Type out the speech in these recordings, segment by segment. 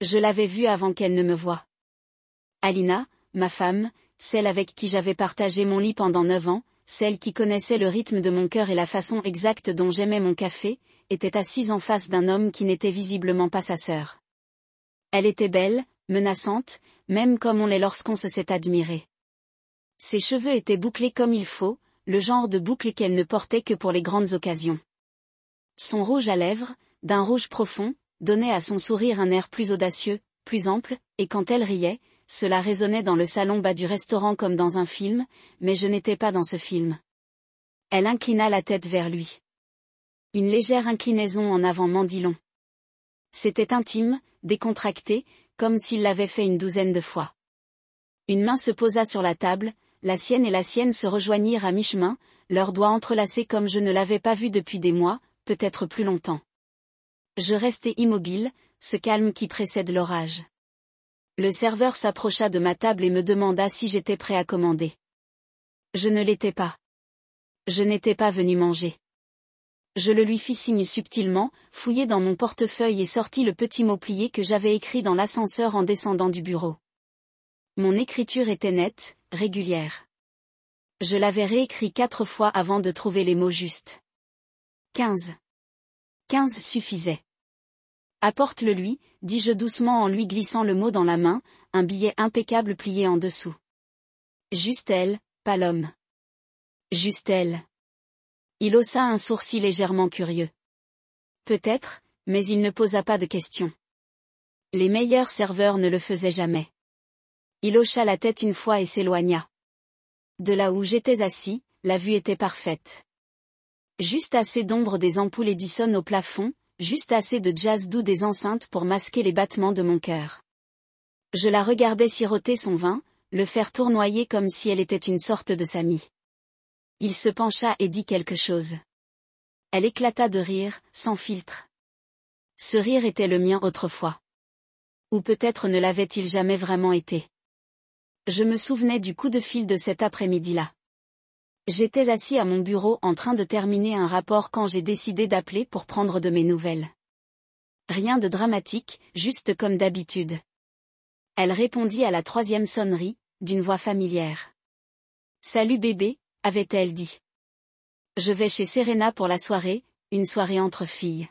Je l'avais vue avant qu'elle ne me voie. Alina, ma femme, celle avec qui j'avais partagé mon lit pendant 9 ans, celle qui connaissait le rythme de mon cœur et la façon exacte dont j'aimais mon café, était assise en face d'un homme qui n'était visiblement pas sa sœur. Elle était belle, menaçante, même comme on l'est lorsqu'on se sait admiré. Ses cheveux étaient bouclés comme il faut, le genre de boucles qu'elle ne portait que pour les grandes occasions. Son rouge à lèvres, d'un rouge profond, donnait à son sourire un air plus audacieux, plus ample, et quand elle riait, cela résonnait dans le salon bas du restaurant comme dans un film, mais je n'étais pas dans ce film. Elle inclina la tête vers lui. Une légère inclinaison en avant m'en dit long. C'était intime, décontracté, comme s'il l'avait fait une 12aine de fois. Une main se posa sur la table, la sienne se rejoignirent à mi-chemin, leurs doigts entrelacés comme je ne l'avais pas vu depuis des mois, peut-être plus longtemps. Je restai immobile, ce calme qui précède l'orage. Le serveur s'approcha de ma table et me demanda si j'étais prêt à commander. Je ne l'étais pas. Je n'étais pas venu manger. Je le lui fis signe subtilement, fouillai dans mon portefeuille et sortis le petit mot plié que j'avais écrit dans l'ascenseur en descendant du bureau. Mon écriture était nette, régulière. Je l'avais réécrit 4 fois avant de trouver les mots justes. 15. 15 suffisait. Apporte-le lui, dis-je doucement en lui glissant le mot dans la main, un billet impeccable plié en dessous. Juste elle, pas l'homme. Juste elle. Il haussa un sourcil légèrement curieux. Peut-être, mais il ne posa pas de questions. Les meilleurs serveurs ne le faisaient jamais. Il hocha la tête une fois et s'éloigna. De là où j'étais assis, la vue était parfaite. Juste assez d'ombre des ampoules Edison au plafond, juste assez de jazz doux des enceintes pour masquer les battements de mon cœur. Je la regardais siroter son vin, le faire tournoyer comme si elle était une sorte de Samy. Il se pencha et dit quelque chose. Elle éclata de rire, sans filtre. Ce rire était le mien autrefois. Ou peut-être ne l'avait-il jamais vraiment été. Je me souvenais du coup de fil de cet après-midi-là. J'étais assis à mon bureau en train de terminer un rapport quand j'ai décidé d'appeler pour prendre de mes nouvelles. Rien de dramatique, juste comme d'habitude. Elle répondit à la 3e sonnerie, d'une voix familière. « Salut bébé », avait-elle dit. Je vais chez Serena pour la soirée, une soirée entre filles.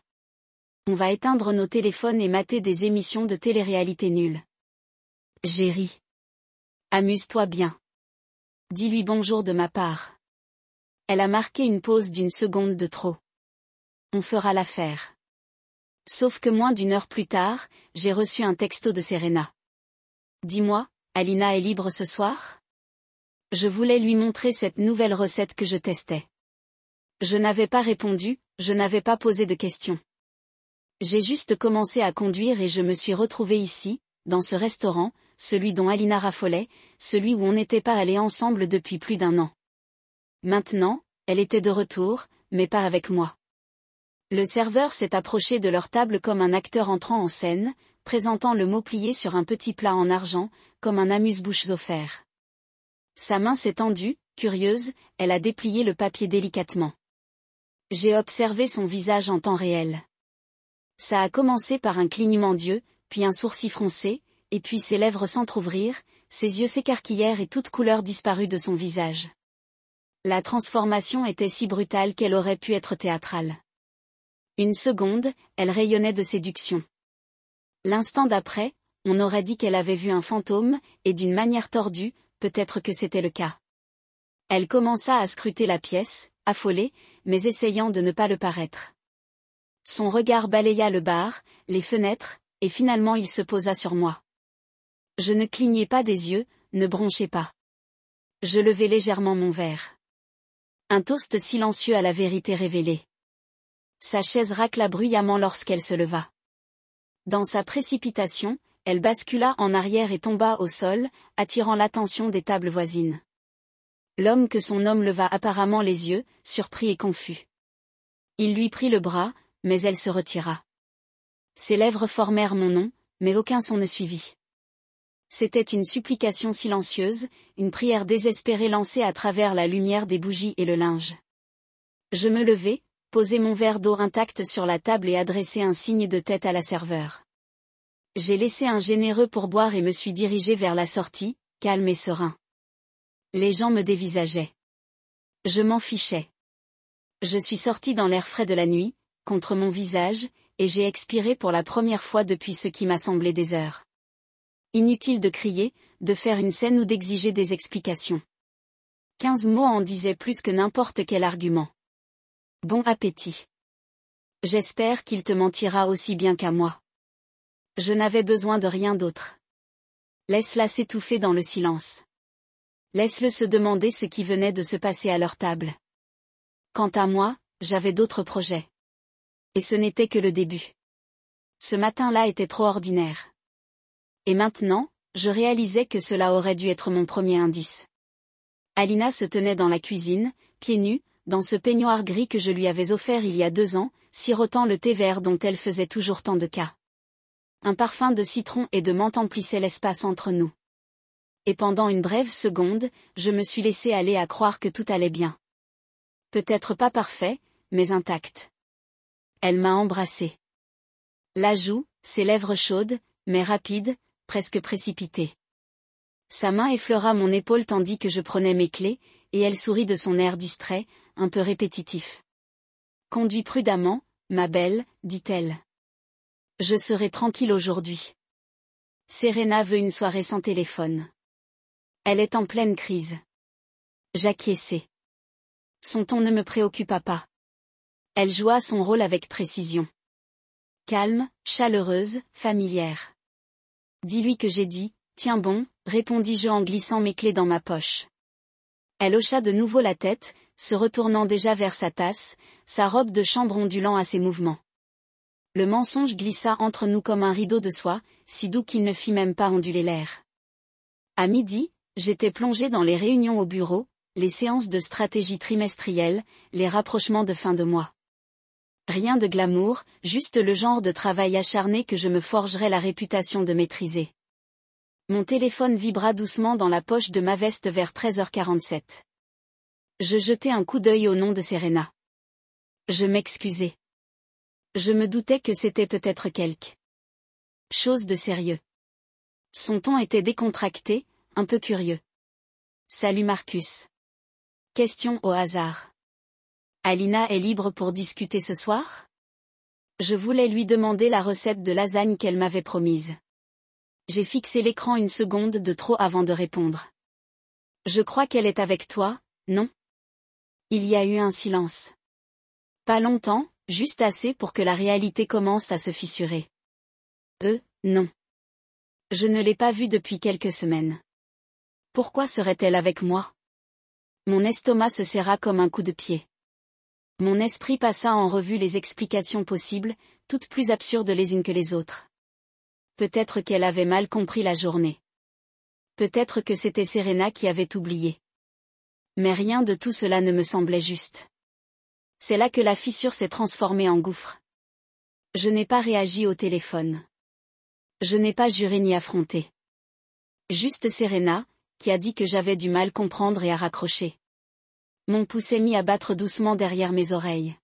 On va éteindre nos téléphones et mater des émissions de télé-réalité nulles. J'ai ri. Amuse-toi bien. Dis-lui bonjour de ma part. Elle a marqué une pause d'1 seconde de trop. On fera l'affaire. Sauf que moins d'1 heure plus tard, j'ai reçu un texto de Serena. Dis-moi, Alina est libre ce soir? Je voulais lui montrer cette nouvelle recette que je testais. Je n'avais pas répondu, je n'avais pas posé de questions. J'ai juste commencé à conduire et je me suis retrouvée ici, dans ce restaurant, celui dont Alina raffolait, celui où on n'était pas allés ensemble depuis plus d'1 an. Maintenant, elle était de retour, mais pas avec moi. Le serveur s'est approché de leur table comme un acteur entrant en scène, présentant le mot plié sur un petit plat en argent, comme un amuse-bouches offert. Sa main s'est tendue, curieuse, elle a déplié le papier délicatement. J'ai observé son visage en temps réel. Ça a commencé par un clignement d'yeux, puis un sourcil froncé, et puis ses lèvres s'entr'ouvrirent, ses yeux s'écarquillèrent et toute couleur disparut de son visage. La transformation était si brutale qu'elle aurait pu être théâtrale. 1 seconde, elle rayonnait de séduction. L'instant d'après, on aurait dit qu'elle avait vu un fantôme, et d'une manière tordue, peut-être que c'était le cas. Elle commença à scruter la pièce, affolée, mais essayant de ne pas le paraître. Son regard balaya le bar, les fenêtres, et finalement il se posa sur moi. Je ne clignai pas des yeux, ne bronchai pas. Je levai légèrement mon verre. Un toast silencieux à la vérité révélée. Sa chaise racla bruyamment lorsqu'elle se leva. Dans sa précipitation, elle bascula en arrière et tomba au sol, attirant l'attention des tables voisines. L'homme que son homme leva apparemment les yeux, surpris et confus. Il lui prit le bras, mais elle se retira. Ses lèvres formèrent mon nom, mais aucun son ne suivit. C'était une supplication silencieuse, une prière désespérée lancée à travers la lumière des bougies et le linge. Je me levai, posai mon verre d'eau intact sur la table et adressai un signe de tête à la serveur. J'ai laissé un généreux pourboire et me suis dirigé vers la sortie, calme et serein. Les gens me dévisageaient. Je m'en fichais. Je suis sorti dans l'air frais de la nuit, contre mon visage, et j'ai expiré pour la première fois depuis ce qui m'a semblé des heures. Inutile de crier, de faire une scène ou d'exiger des explications. 15 mots en disaient plus que n'importe quel argument. Bon appétit. J'espère qu'il te mentira aussi bien qu'à moi. Je n'avais besoin de rien d'autre. Laisse-la s'étouffer dans le silence. Laisse-le se demander ce qui venait de se passer à leur table. Quant à moi, j'avais d'autres projets. Et ce n'était que le début. Ce matin-là était trop ordinaire. Et maintenant, je réalisais que cela aurait dû être mon premier indice. Alina se tenait dans la cuisine, pieds nus, dans ce peignoir gris que je lui avais offert il y a 2 ans, sirotant le thé vert dont elle faisait toujours tant de cas. Un parfum de citron et de menthe emplissait l'espace entre nous. Et pendant une brève seconde, je me suis laissé aller à croire que tout allait bien. Peut-être pas parfait, mais intact. Elle m'a embrassé. La joue, ses lèvres chaudes, mais rapides, presque précipitées. Sa main effleura mon épaule tandis que je prenais mes clés, et elle sourit de son air distrait, un peu répétitif. Conduis prudemment, ma belle, dit-elle. Je serai tranquille aujourd'hui. Serena veut une soirée sans téléphone. Elle est en pleine crise. J'acquiesçai. Son ton ne me préoccupa pas. Elle joua son rôle avec précision. Calme, chaleureuse, familière. Dis-lui que j'ai dit, tiens bon, répondis-je en glissant mes clés dans ma poche. Elle hocha de nouveau la tête, se retournant déjà vers sa tasse, sa robe de chambre ondulant à ses mouvements. Le mensonge glissa entre nous comme un rideau de soie, si doux qu'il ne fit même pas onduler l'air. À midi, j'étais plongé dans les réunions au bureau, les séances de stratégie trimestrielle, les rapprochements de fin de mois. Rien de glamour, juste le genre de travail acharné que je me forgerais la réputation de maîtriser. Mon téléphone vibra doucement dans la poche de ma veste vers 13h47. Je jetai un coup d'œil au nom de Serena. Je m'excusai. Je me doutais que c'était peut-être quelque chose de sérieux. Son ton était décontracté, un peu curieux. Salut Marcus. Question au hasard. Alina est libre pour discuter ce soir? Je voulais lui demander la recette de lasagne qu'elle m'avait promise. J'ai fixé l'écran une seconde de trop avant de répondre. Je crois qu'elle est avec toi, non? Il y a eu un silence. Pas longtemps, juste assez pour que la réalité commence à se fissurer. Non. Je ne l'ai pas vue depuis quelques semaines. Pourquoi serait-elle avec moi? Mon estomac se serra comme un coup de pied. Mon esprit passa en revue les explications possibles, toutes plus absurdes les unes que les autres. Peut-être qu'elle avait mal compris la journée. Peut-être que c'était Serena qui avait oublié. Mais rien de tout cela ne me semblait juste. C'est là que la fissure s'est transformée en gouffre. Je n'ai pas réagi au téléphone. Je n'ai pas juré ni affronté. Juste Serena, qui a dit que j'avais du mal comprendre et à raccrocher. Mon pouce s'est mis à battre doucement derrière mes oreilles.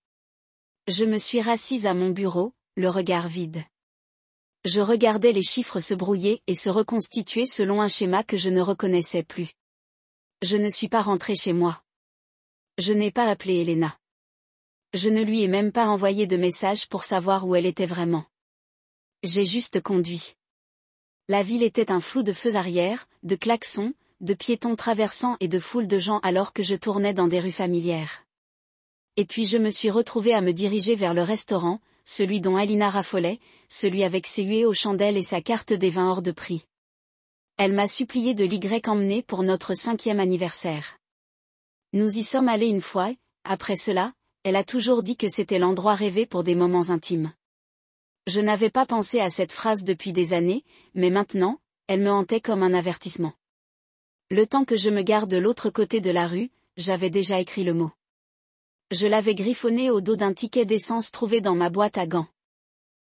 Je me suis rassise à mon bureau, le regard vide. Je regardais les chiffres se brouiller et se reconstituer selon un schéma que je ne reconnaissais plus. Je ne suis pas rentrée chez moi. Je n'ai pas appelé Elena. Je ne lui ai même pas envoyé de message pour savoir où elle était vraiment. J'ai juste conduit. La ville était un flou de feux arrière, de klaxons, de piétons traversant et de foules de gens alors que je tournais dans des rues familières. Et puis je me suis retrouvée à me diriger vers le restaurant, celui dont Alina raffolait, celui avec ses huées aux chandelles et sa carte des vins hors de prix. Elle m'a supplié de l'y emmener pour notre 5e anniversaire. Nous y sommes allés une fois, et, après cela, elle a toujours dit que c'était l'endroit rêvé pour des moments intimes. Je n'avais pas pensé à cette phrase depuis des années, mais maintenant, elle me hantait comme un avertissement. Le temps que je me gare de l'autre côté de la rue, j'avais déjà écrit le mot. Je l'avais griffonné au dos d'un ticket d'essence trouvé dans ma boîte à gants.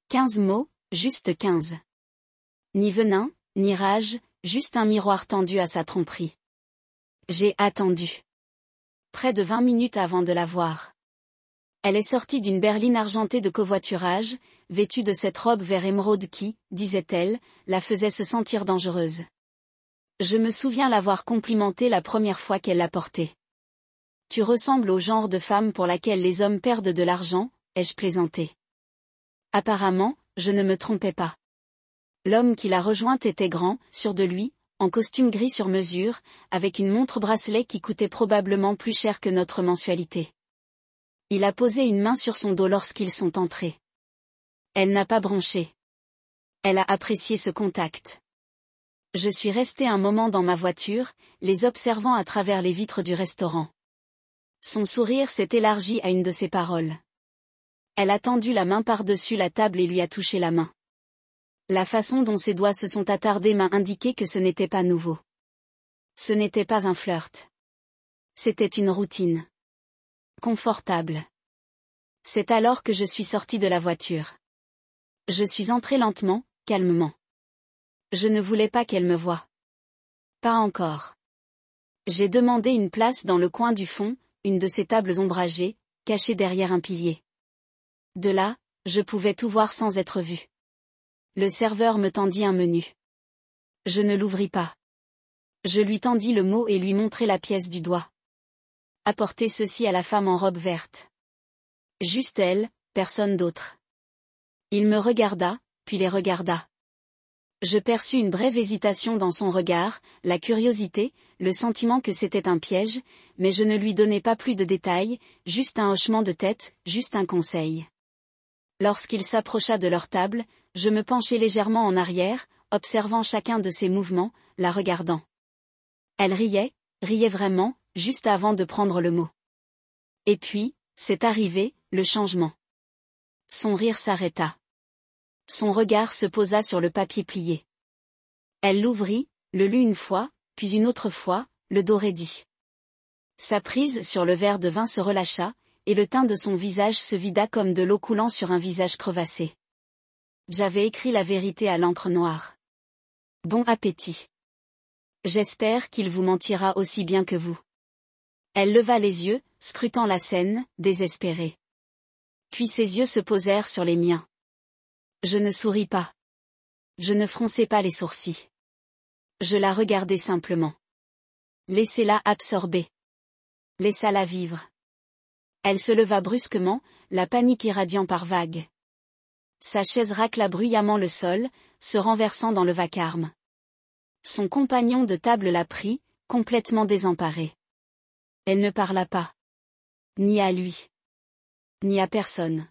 15 mots, juste 15. Ni venin, ni rage, juste un miroir tendu à sa tromperie. J'ai attendu. Près de 20 minutes avant de la voir. Elle est sortie d'une berline argentée de covoiturage, vêtue de cette robe vert émeraude qui, disait-elle, la faisait se sentir dangereuse. Je me souviens l'avoir complimentée la première fois qu'elle l'a portée. Tu ressembles au genre de femme pour laquelle les hommes perdent de l'argent, ai-je plaisanté. Apparemment, je ne me trompais pas. L'homme qui l'a rejointe était grand, sûr de lui, en costume gris sur mesure, avec une montre-bracelet qui coûtait probablement plus cher que notre mensualité. Il a posé une main sur son dos lorsqu'ils sont entrés. Elle n'a pas bronché. Elle a apprécié ce contact. Je suis resté un moment dans ma voiture, les observant à travers les vitres du restaurant. Son sourire s'est élargi à une de ses paroles. Elle a tendu la main par-dessus la table et lui a touché la main. La façon dont ses doigts se sont attardés m'a indiqué que ce n'était pas nouveau. Ce n'était pas un flirt. C'était une routine. Confortable. C'est alors que je suis sorti de la voiture. Je suis entré lentement, calmement. Je ne voulais pas qu'elle me voie. Pas encore. J'ai demandé une place dans le coin du fond, une de ces tables ombragées, cachée derrière un pilier. De là, je pouvais tout voir sans être vu. Le serveur me tendit un menu. Je ne l'ouvris pas. Je lui tendis le mot et lui montrai la pièce du doigt. Apportez ceci à la femme en robe verte. Juste elle, personne d'autre. Il me regarda, puis les regarda. Je perçus une brève hésitation dans son regard, la curiosité, le sentiment que c'était un piège, mais je ne lui donnai pas plus de détails, juste un hochement de tête, juste un conseil. Lorsqu'il s'approcha de leur table, je me penchai légèrement en arrière, observant chacun de ses mouvements, la regardant. Elle riait vraiment, juste avant de prendre le mot. Et puis, c'est arrivé, le changement. Son rire s'arrêta. Son regard se posa sur le papier plié. Elle l'ouvrit, le lut une fois, puis une autre fois, le dos raidi. Sa prise sur le verre de vin se relâcha, et le teint de son visage se vida comme de l'eau coulant sur un visage crevassé. J'avais écrit la vérité à l'encre noire. Bon appétit. J'espère qu'il vous mentira aussi bien que vous. Elle leva les yeux, scrutant la scène, désespérée. Puis ses yeux se posèrent sur les miens. Je ne souris pas. Je ne fronçai pas les sourcils. Je la regardai simplement. Laissez-la absorber. Laissa-la vivre. Elle se leva brusquement, la panique irradiant par vagues. Sa chaise racla bruyamment le sol, se renversant dans le vacarme. Son compagnon de table la prit, complètement désemparé. Elle ne parla pas. Ni à lui. Ni à personne.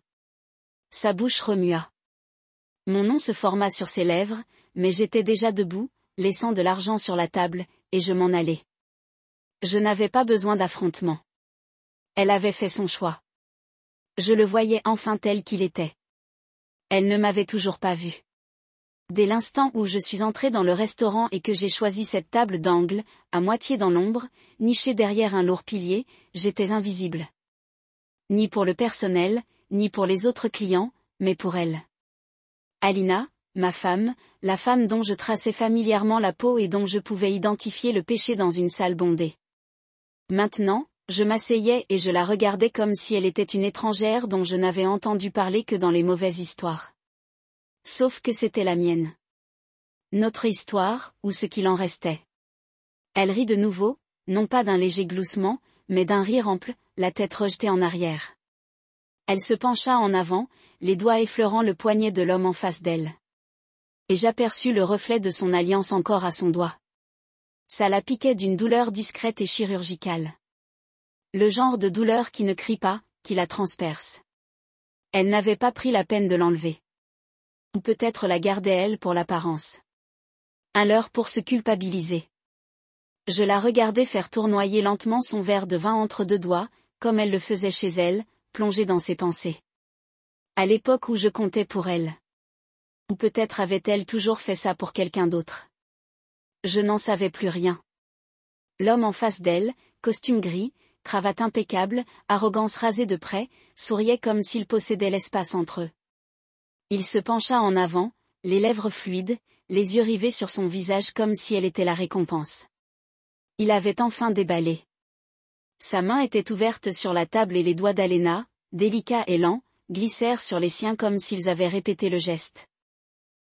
Sa bouche remua. Mon nom se forma sur ses lèvres, mais j'étais déjà debout, laissant de l'argent sur la table, et je m'en allai. Je n'avais pas besoin d'affrontement. Elle avait fait son choix. Je le voyais enfin tel qu'il était. Elle ne m'avait toujours pas vu. Dès l'instant où je suis entré dans le restaurant et que j'ai choisi cette table d'angle, à moitié dans l'ombre, nichée derrière un lourd pilier, j'étais invisible. Ni pour le personnel, ni pour les autres clients, mais pour elle. Alina, ma femme, la femme dont je traçais familièrement la peau et dont je pouvais identifier le péché dans une salle bondée. Maintenant, je m'asseyais et je la regardais comme si elle était une étrangère dont je n'avais entendu parler que dans les mauvaises histoires. Sauf que c'était la mienne. Notre histoire, ou ce qu'il en restait. Elle rit de nouveau, non pas d'un léger gloussement, mais d'un rire ample, la tête rejetée en arrière. Elle se pencha en avant, les doigts effleurant le poignet de l'homme en face d'elle. Et j'aperçus le reflet de son alliance encore à son doigt. Ça la piquait d'une douleur discrète et chirurgicale. Le genre de douleur qui ne crie pas, qui la transperce. Elle n'avait pas pris la peine de l'enlever. Ou peut-être la gardait-elle pour l'apparence. Un leurre pour se culpabiliser. Je la regardais faire tournoyer lentement son verre de vin entre deux doigts, comme elle le faisait chez elle, plongée dans ses pensées. À l'époque où je comptais pour elle. Ou peut-être avait-elle toujours fait ça pour quelqu'un d'autre. Je n'en savais plus rien. L'homme en face d'elle, costume gris, cravate impeccable, arrogance rasée de près, souriait comme s'il possédait l'espace entre eux. Il se pencha en avant, les lèvres fluides, les yeux rivés sur son visage comme si elle était la récompense. Il avait enfin déballé. Sa main était ouverte sur la table et les doigts d'Alena, délicats et lents, glissèrent sur les siens comme s'ils avaient répété le geste.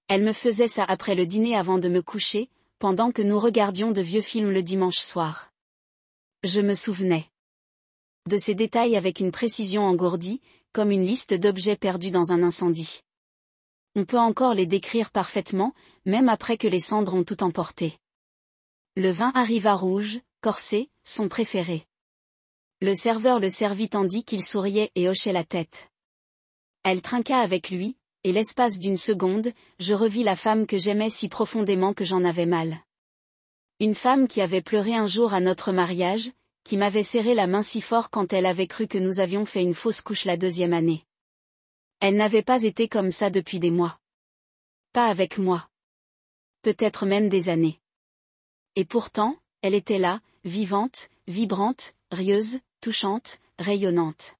Elle me faisait ça après le dîner avant de me coucher, pendant que nous regardions de vieux films le dimanche soir. Je me souvenais de ces détails avec une précision engourdie, comme une liste d'objets perdus dans un incendie. On peut encore les décrire parfaitement, même après que les cendres ont tout emporté. Le vin arriva rouge, corsé, son préféré. Le serveur le servit tandis qu'il souriait et hochait la tête. Elle trinqua avec lui, et l'espace d'une seconde, je revis la femme que j'aimais si profondément que j'en avais mal. Une femme qui avait pleuré un jour à notre mariage, qui m'avait serré la main si fort quand elle avait cru que nous avions fait une fausse couche la 2e année. Elle n'avait pas été comme ça depuis des mois. Pas avec moi. Peut-être même des années. Et pourtant, elle était là, vivante, vibrante, rieuse, touchante, rayonnante.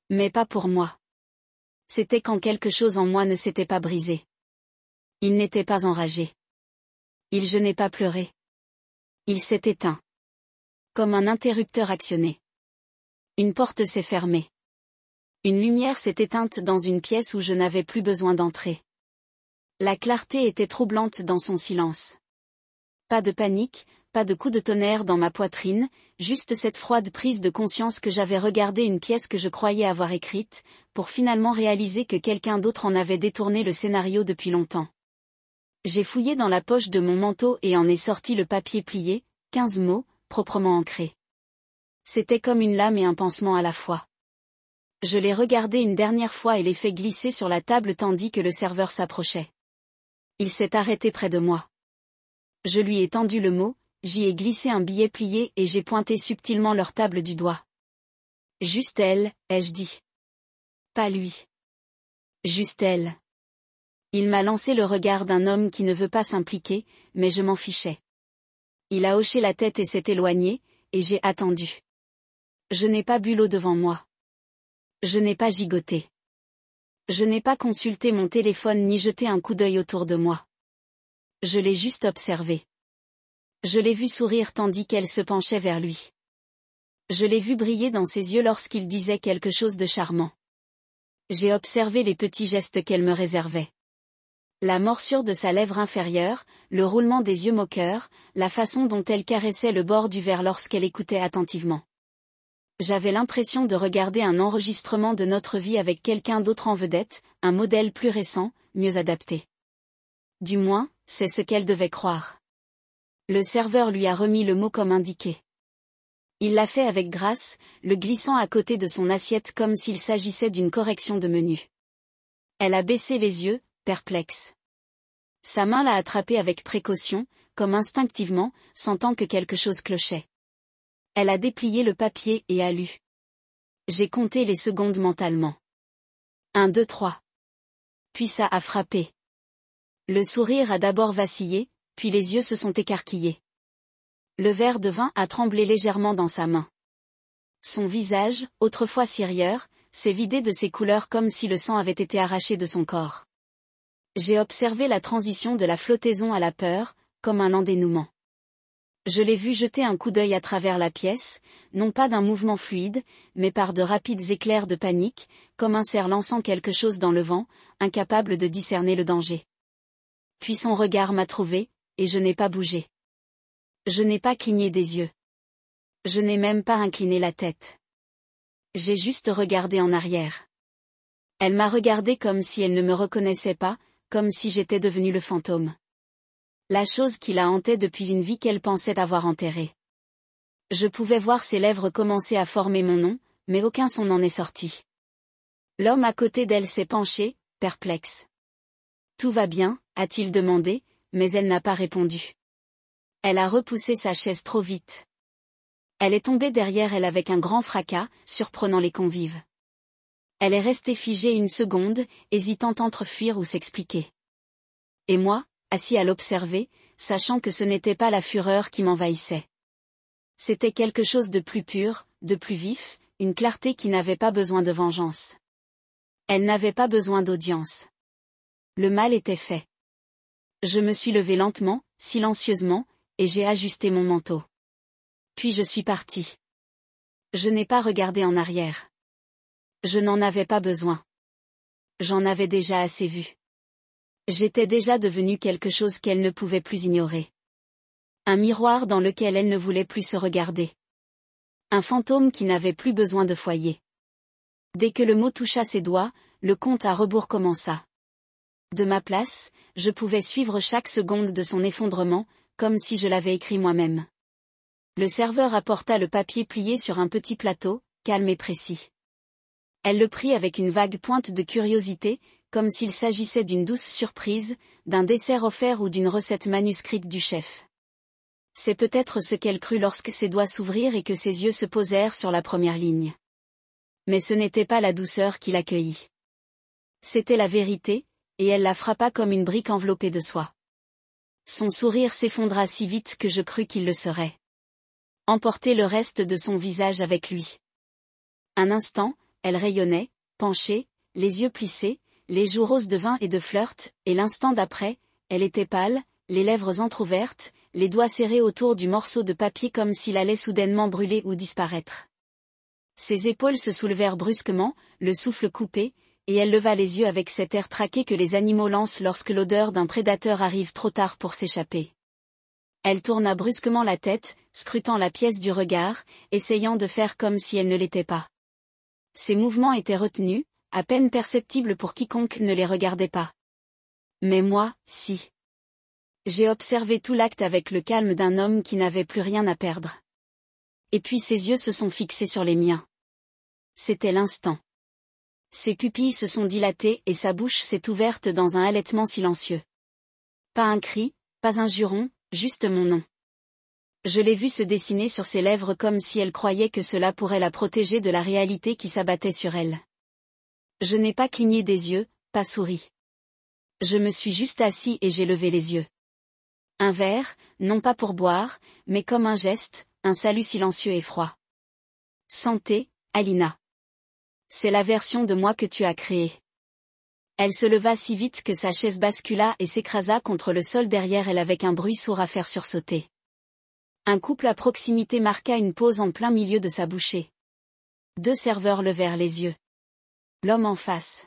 Mais pas pour moi. C'était quand quelque chose en moi ne s'était pas brisé. Il n'était pas enragé. Je n'ai pas pleuré. Il s'est éteint. Comme un interrupteur actionné. Une porte s'est fermée. Une lumière s'est éteinte dans une pièce où je n'avais plus besoin d'entrer. La clarté était troublante dans son silence. Pas de panique, pas de coup de tonnerre dans ma poitrine, juste cette froide prise de conscience que j'avais regardé une pièce que je croyais avoir écrite, pour finalement réaliser que quelqu'un d'autre en avait détourné le scénario depuis longtemps. J'ai fouillé dans la poche de mon manteau et en ai sorti le papier plié, 15 mots, proprement ancrés. C'était comme une lame et un pansement à la fois. Je l'ai regardé une dernière fois et l'ai fait glisser sur la table tandis que le serveur s'approchait. Il s'est arrêté près de moi. Je lui ai tendu le mot, j'y ai glissé un billet plié et j'ai pointé subtilement leur table du doigt. Juste elle, ai-je dit. Pas lui. Juste elle. Il m'a lancé le regard d'un homme qui ne veut pas s'impliquer, mais je m'en fichais. Il a hoché la tête et s'est éloigné, et j'ai attendu. Je n'ai pas bu l'eau devant moi. Je n'ai pas gigoté. Je n'ai pas consulté mon téléphone ni jeté un coup d'œil autour de moi. Je l'ai juste observé. Je l'ai vu sourire tandis qu'elle se penchait vers lui. Je l'ai vu briller dans ses yeux lorsqu'il disait quelque chose de charmant. J'ai observé les petits gestes qu'elle me réservait. La morsure de sa lèvre inférieure, le roulement des yeux moqueurs, la façon dont elle caressait le bord du verre lorsqu'elle écoutait attentivement. J'avais l'impression de regarder un enregistrement de notre vie avec quelqu'un d'autre en vedette, un modèle plus récent, mieux adapté. Du moins, c'est ce qu'elle devait croire. Le serveur lui a remis le mot comme indiqué. Il l'a fait avec grâce, le glissant à côté de son assiette comme s'il s'agissait d'une correction de menu. Elle a baissé les yeux, perplexe. Sa main l'a attrapé avec précaution, comme instinctivement, sentant que quelque chose clochait. Elle a déplié le papier et a lu. J'ai compté les secondes mentalement. 1, 2, 3. Puis ça a frappé. Le sourire a d'abord vacillé, puis les yeux se sont écarquillés. Le verre de vin a tremblé légèrement dans sa main. Son visage, autrefois si rieur, s'est vidé de ses couleurs comme si le sang avait été arraché de son corps. J'ai observé la transition de la flottaison à la peur, comme un lent dénouement. Je l'ai vu jeter un coup d'œil à travers la pièce, non pas d'un mouvement fluide, mais par de rapides éclairs de panique, comme un cerf lançant quelque chose dans le vent, incapable de discerner le danger. Puis son regard m'a trouvé, et je n'ai pas bougé. Je n'ai pas cligné des yeux. Je n'ai même pas incliné la tête. J'ai juste regardé en arrière. Elle m'a regardé comme si elle ne me reconnaissait pas, comme si j'étais devenu le fantôme. La chose qui la hantait depuis une vie qu'elle pensait avoir enterrée. Je pouvais voir ses lèvres commencer à former mon nom, mais aucun son n'en est sorti. L'homme à côté d'elle s'est penché, perplexe. Tout va bien, a-t-il demandé, mais elle n'a pas répondu. Elle a repoussé sa chaise trop vite. Elle est tombée derrière elle avec un grand fracas, surprenant les convives. Elle est restée figée une seconde, hésitant entre fuir ou s'expliquer. Et moi, assis à l'observer, sachant que ce n'était pas la fureur qui m'envahissait. C'était quelque chose de plus pur, de plus vif, une clarté qui n'avait pas besoin de vengeance. Elle n'avait pas besoin d'audience. Le mal était fait. Je me suis levée lentement, silencieusement, et j'ai ajusté mon manteau. Puis je suis partie. Je n'ai pas regardé en arrière. Je n'en avais pas besoin. J'en avais déjà assez vu. J'étais déjà devenu quelque chose qu'elle ne pouvait plus ignorer. Un miroir dans lequel elle ne voulait plus se regarder. Un fantôme qui n'avait plus besoin de foyer. Dès que le mot toucha ses doigts, le compte à rebours commença. De ma place, je pouvais suivre chaque seconde de son effondrement, comme si je l'avais écrit moi-même. Le serveur apporta le papier plié sur un petit plateau, calme et précis. Elle le prit avec une vague pointe de curiosité, comme s'il s'agissait d'une douce surprise, d'un dessert offert ou d'une recette manuscrite du chef. C'est peut-être ce qu'elle crut lorsque ses doigts s'ouvrirent et que ses yeux se posèrent sur la première ligne. Mais ce n'était pas la douceur qui l'accueillit. C'était la vérité, et elle la frappa comme une brique enveloppée de soie. Son sourire s'effondra si vite que je crus qu'il le serait. Emporter le reste de son visage avec lui. Un instant, elle rayonnait, penchée, les yeux plissés, les joues roses de vin et de flirt, et l'instant d'après, elle était pâle, les lèvres entr'ouvertes, les doigts serrés autour du morceau de papier comme s'il allait soudainement brûler ou disparaître. Ses épaules se soulevèrent brusquement, le souffle coupé, et elle leva les yeux avec cet air traqué que les animaux lancent lorsque l'odeur d'un prédateur arrive trop tard pour s'échapper. Elle tourna brusquement la tête, scrutant la pièce du regard, essayant de faire comme si elle ne l'était pas. Ses mouvements étaient retenus, à peine perceptibles pour quiconque ne les regardait pas. Mais moi, si. J'ai observé tout l'acte avec le calme d'un homme qui n'avait plus rien à perdre. Et puis ses yeux se sont fixés sur les miens. C'était l'instant. Ses pupilles se sont dilatées et sa bouche s'est ouverte dans un halètement silencieux. Pas un cri, pas un juron, juste mon nom. Je l'ai vu se dessiner sur ses lèvres comme si elle croyait que cela pourrait la protéger de la réalité qui s'abattait sur elle. Je n'ai pas cligné des yeux, pas souri. Je me suis juste assis et j'ai levé les yeux. Un verre, non pas pour boire, mais comme un geste, un salut silencieux et froid. Santé, Alina. C'est la version de moi que tu as créée. Elle se leva si vite que sa chaise bascula et s'écrasa contre le sol derrière elle avec un bruit sourd à faire sursauter. Un couple à proximité marqua une pause en plein milieu de sa bouchée. 2 serveurs levèrent les yeux. L'homme en face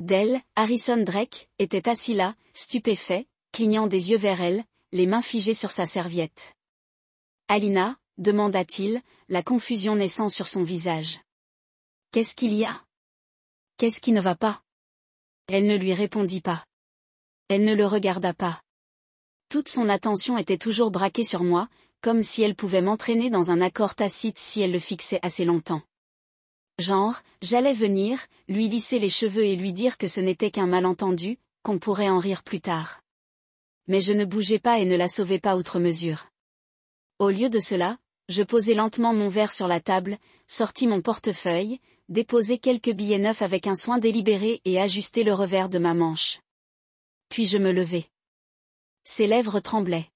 d'elle, Harrison Drake, était assis là, stupéfait, clignant des yeux vers elle, les mains figées sur sa serviette. Alina, demanda-t-il, la confusion naissant sur son visage. Qu'est-ce qu'il y a? Qu'est-ce qui ne va pas? Elle ne lui répondit pas. Elle ne le regarda pas. Toute son attention était toujours braquée sur moi, comme si elle pouvait m'entraîner dans un accord tacite si elle le fixait assez longtemps. Genre, j'allais venir, lui lisser les cheveux et lui dire que ce n'était qu'un malentendu, qu'on pourrait en rire plus tard. Mais je ne bougeais pas et ne la sauvais pas outre mesure. Au lieu de cela, je posai lentement mon verre sur la table, sortis mon portefeuille, déposai quelques billets neufs avec un soin délibéré et ajustai le revers de ma manche. Puis je me levai. Ses lèvres tremblaient.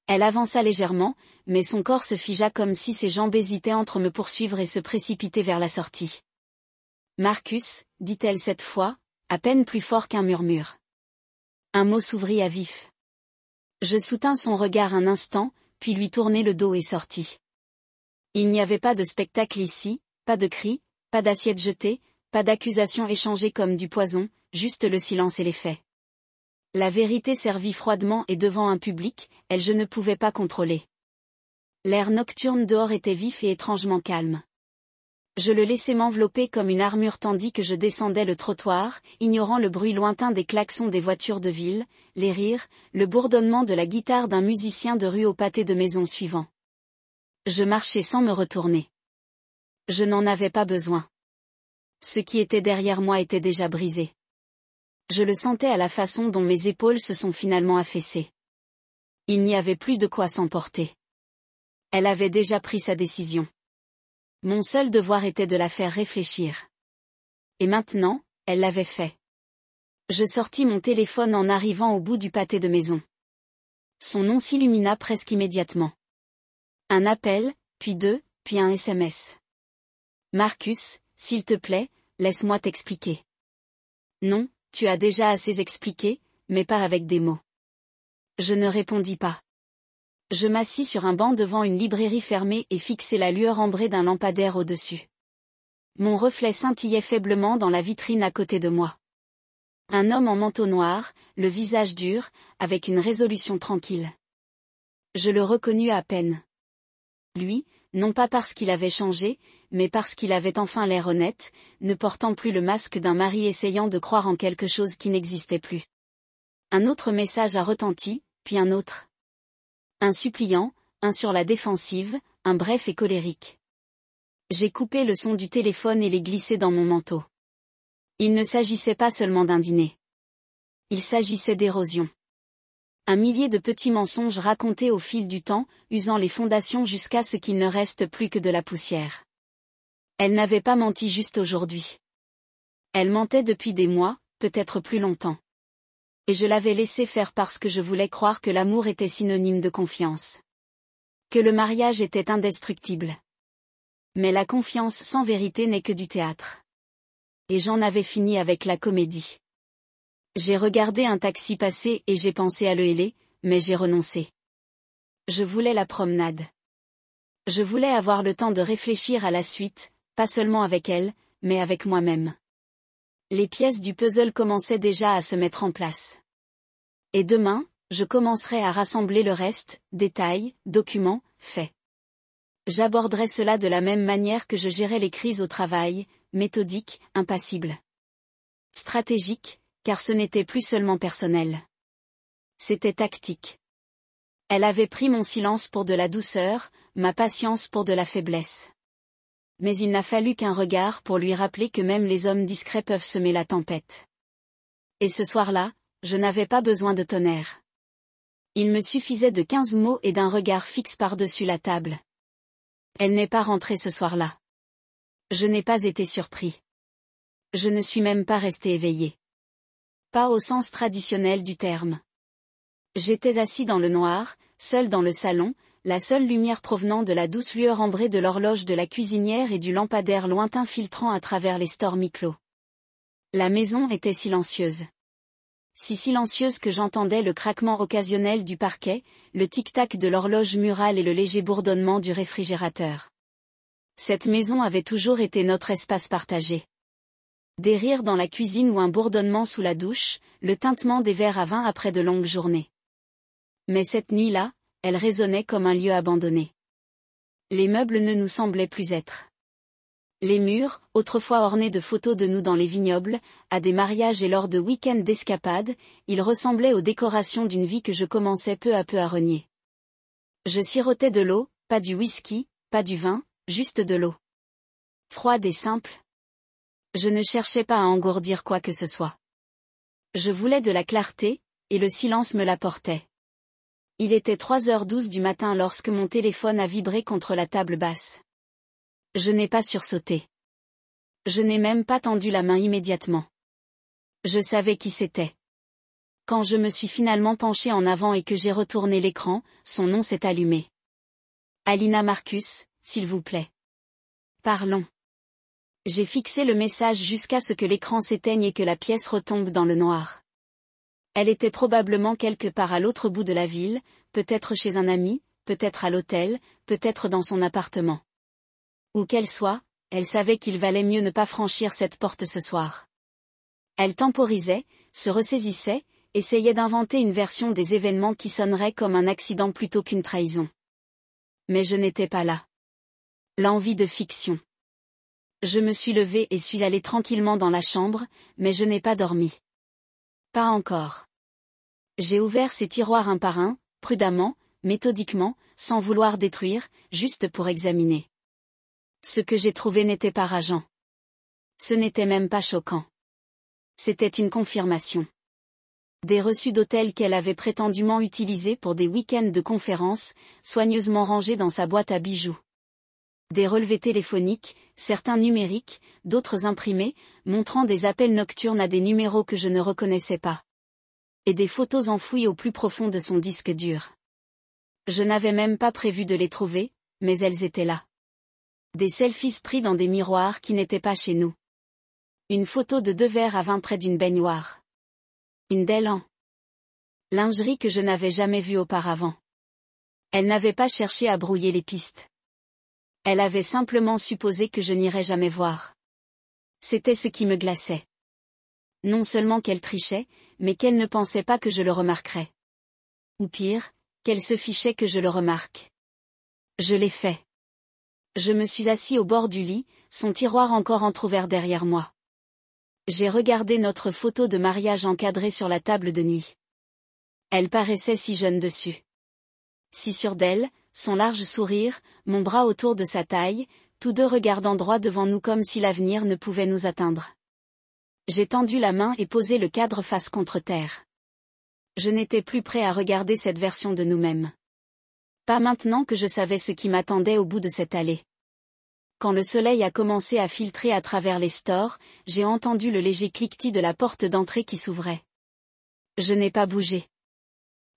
Elle avança légèrement, mais son corps se figea comme si ses jambes hésitaient entre me poursuivre et se précipiter vers la sortie. Marcus, dit-elle cette fois, à peine plus fort qu'un murmure. Un mot s'ouvrit à vif. Je soutins son regard un instant, puis lui tournai le dos et sortis. Il n'y avait pas de spectacle ici, pas de cris, pas d'assiettes jetées, pas d'accusations échangées comme du poison, juste le silence et les faits. La vérité servit froidement et devant un public, je ne pouvais pas contrôler. L'air nocturne dehors était vif et étrangement calme. Je le laissai m'envelopper comme une armure tandis que je descendais le trottoir, ignorant le bruit lointain des klaxons des voitures de ville, les rires, le bourdonnement de la guitare d'un musicien de rue au pâté de maison suivant. Je marchais sans me retourner. Je n'en avais pas besoin. Ce qui était derrière moi était déjà brisé. Je le sentais à la façon dont mes épaules se sont finalement affaissées. Il n'y avait plus de quoi s'emporter. Elle avait déjà pris sa décision. Mon seul devoir était de la faire réfléchir. Et maintenant, elle l'avait fait. Je sortis mon téléphone en arrivant au bout du pâté de maison. Son nom s'illumina presque immédiatement. Un appel, puis 2, puis un SMS. Marcus, s'il te plaît, laisse-moi t'expliquer. Non, tu as déjà assez expliqué, mais pas avec des mots. Je ne répondis pas. Je m'assis sur un banc devant une librairie fermée et fixai la lueur ambrée d'un lampadaire au-dessus. Mon reflet scintillait faiblement dans la vitrine à côté de moi. Un homme en manteau noir, le visage dur, avec une résolution tranquille. Je le reconnus à peine. Lui, non pas parce qu'il avait changé, mais parce qu'il avait enfin l'air honnête, ne portant plus le masque d'un mari essayant de croire en quelque chose qui n'existait plus. Un autre message a retenti, puis un autre. Un suppliant, un sur la défensive, un bref et colérique. J'ai coupé le son du téléphone et l'ai glissé dans mon manteau. Il ne s'agissait pas seulement d'un dîner. Il s'agissait d'érosion. Un millier de petits mensonges racontés au fil du temps, usant les fondations jusqu'à ce qu'il ne reste plus que de la poussière. Elle n'avait pas menti juste aujourd'hui. Elle mentait depuis des mois, peut-être plus longtemps. Et je l'avais laissé faire parce que je voulais croire que l'amour était synonyme de confiance. Que le mariage était indestructible. Mais la confiance sans vérité n'est que du théâtre. Et j'en avais fini avec la comédie. J'ai regardé un taxi passer et j'ai pensé à le héler, mais j'ai renoncé. Je voulais la promenade. Je voulais avoir le temps de réfléchir à la suite, pas seulement avec elle, mais avec moi-même. Les pièces du puzzle commençaient déjà à se mettre en place. Et demain, je commencerai à rassembler le reste, détails, documents, faits. J'aborderai cela de la même manière que je gérais les crises au travail, méthodique, impassible. Stratégique, car ce n'était plus seulement personnel. C'était tactique. Elle avait pris mon silence pour de la douceur, ma patience pour de la faiblesse. Mais il n'a fallu qu'un regard pour lui rappeler que même les hommes discrets peuvent semer la tempête. Et ce soir-là, je n'avais pas besoin de tonnerre. Il me suffisait de 15 mots et d'un regard fixe par-dessus la table. Elle n'est pas rentrée ce soir-là. Je n'ai pas été surpris. Je ne suis même pas resté éveillé. Pas au sens traditionnel du terme. J'étais assis dans le noir, seul dans le salon, la seule lumière provenant de la douce lueur ambrée de l'horloge de la cuisinière et du lampadaire lointain filtrant à travers les stores mi-clos. La maison était silencieuse. Si silencieuse que j'entendais le craquement occasionnel du parquet, le tic-tac de l'horloge murale et le léger bourdonnement du réfrigérateur. Cette maison avait toujours été notre espace partagé. Des rires dans la cuisine ou un bourdonnement sous la douche, le tintement des verres à vin après de longues journées. Mais cette nuit-là, elle résonnait comme un lieu abandonné. Les meubles ne nous semblaient plus être. Les murs, autrefois ornés de photos de nous dans les vignobles, à des mariages et lors de week-ends d'escapades, ils ressemblaient aux décorations d'une vie que je commençais peu à peu à renier. Je sirotais de l'eau, pas du whisky, pas du vin, juste de l'eau. Froide et simple. Je ne cherchais pas à engourdir quoi que ce soit. Je voulais de la clarté, et le silence me l'apportait. Il était 3h12 du matin lorsque mon téléphone a vibré contre la table basse. Je n'ai pas sursauté. Je n'ai même pas tendu la main immédiatement. Je savais qui c'était. Quand je me suis finalement penché en avant et que j'ai retourné l'écran, son nom s'est allumé. Alina Marcus, s'il vous plaît. Parlons. J'ai fixé le message jusqu'à ce que l'écran s'éteigne et que la pièce retombe dans le noir. Elle était probablement quelque part à l'autre bout de la ville, peut-être chez un ami, peut-être à l'hôtel, peut-être dans son appartement. Où qu'elle soit, elle savait qu'il valait mieux ne pas franchir cette porte ce soir. Elle temporisait, se ressaisissait, essayait d'inventer une version des événements qui sonnerait comme un accident plutôt qu'une trahison. Mais je n'étais pas là. L'envie de fiction. Je me suis levée et suis allée tranquillement dans la chambre, mais je n'ai pas dormi. Pas encore. J'ai ouvert ces tiroirs un par un, prudemment, méthodiquement, sans vouloir détruire, juste pour examiner. Ce que j'ai trouvé n'était pas rageant. Ce n'était même pas choquant. C'était une confirmation. Des reçus d'hôtel qu'elle avait prétendument utilisés pour des week-ends de conférences, soigneusement rangés dans sa boîte à bijoux. Des relevés téléphoniques, certains numériques, d'autres imprimés, montrant des appels nocturnes à des numéros que je ne reconnaissais pas. Et des photos enfouies au plus profond de son disque dur. Je n'avais même pas prévu de les trouver, mais elles étaient là. Des selfies pris dans des miroirs qui n'étaient pas chez nous. Une photo de 2 verres à vin près d'une baignoire. Une Delan. Lingerie que je n'avais jamais vue auparavant. Elle n'avait pas cherché à brouiller les pistes. Elle avait simplement supposé que je n'irais jamais voir. C'était ce qui me glaçait. Non seulement qu'elle trichait, mais qu'elle ne pensait pas que je le remarquerais. Ou pire, qu'elle se fichait que je le remarque. Je l'ai fait. Je me suis assis au bord du lit, son tiroir encore entrouvert derrière moi. J'ai regardé notre photo de mariage encadrée sur la table de nuit. Elle paraissait si jeune dessus. Si sûre d'elle, son large sourire, mon bras autour de sa taille, tous deux regardant droit devant nous comme si l'avenir ne pouvait nous atteindre. J'ai tendu la main et posé le cadre face contre terre. Je n'étais plus prêt à regarder cette version de nous-mêmes. Pas maintenant que je savais ce qui m'attendait au bout de cette allée. Quand le soleil a commencé à filtrer à travers les stores, j'ai entendu le léger cliquetis de la porte d'entrée qui s'ouvrait. Je n'ai pas bougé.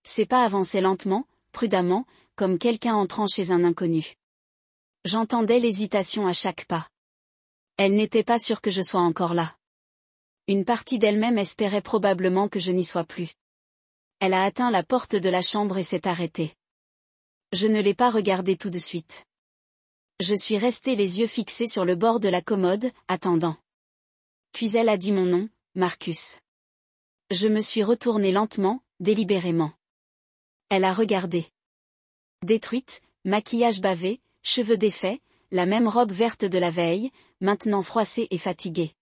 Ses pas avançaient lentement, prudemment, comme quelqu'un entrant chez un inconnu. J'entendais l'hésitation à chaque pas. Elle n'était pas sûre que je sois encore là. Une partie d'elle-même espérait probablement que je n'y sois plus. Elle a atteint la porte de la chambre et s'est arrêtée. Je ne l'ai pas regardée tout de suite. Je suis resté les yeux fixés sur le bord de la commode, attendant. Puis elle a dit mon nom, Marcus. Je me suis retourné lentement, délibérément. Elle a regardé. Détruite, maquillage bavé, cheveux défaits, la même robe verte de la veille, maintenant froissée et fatiguée.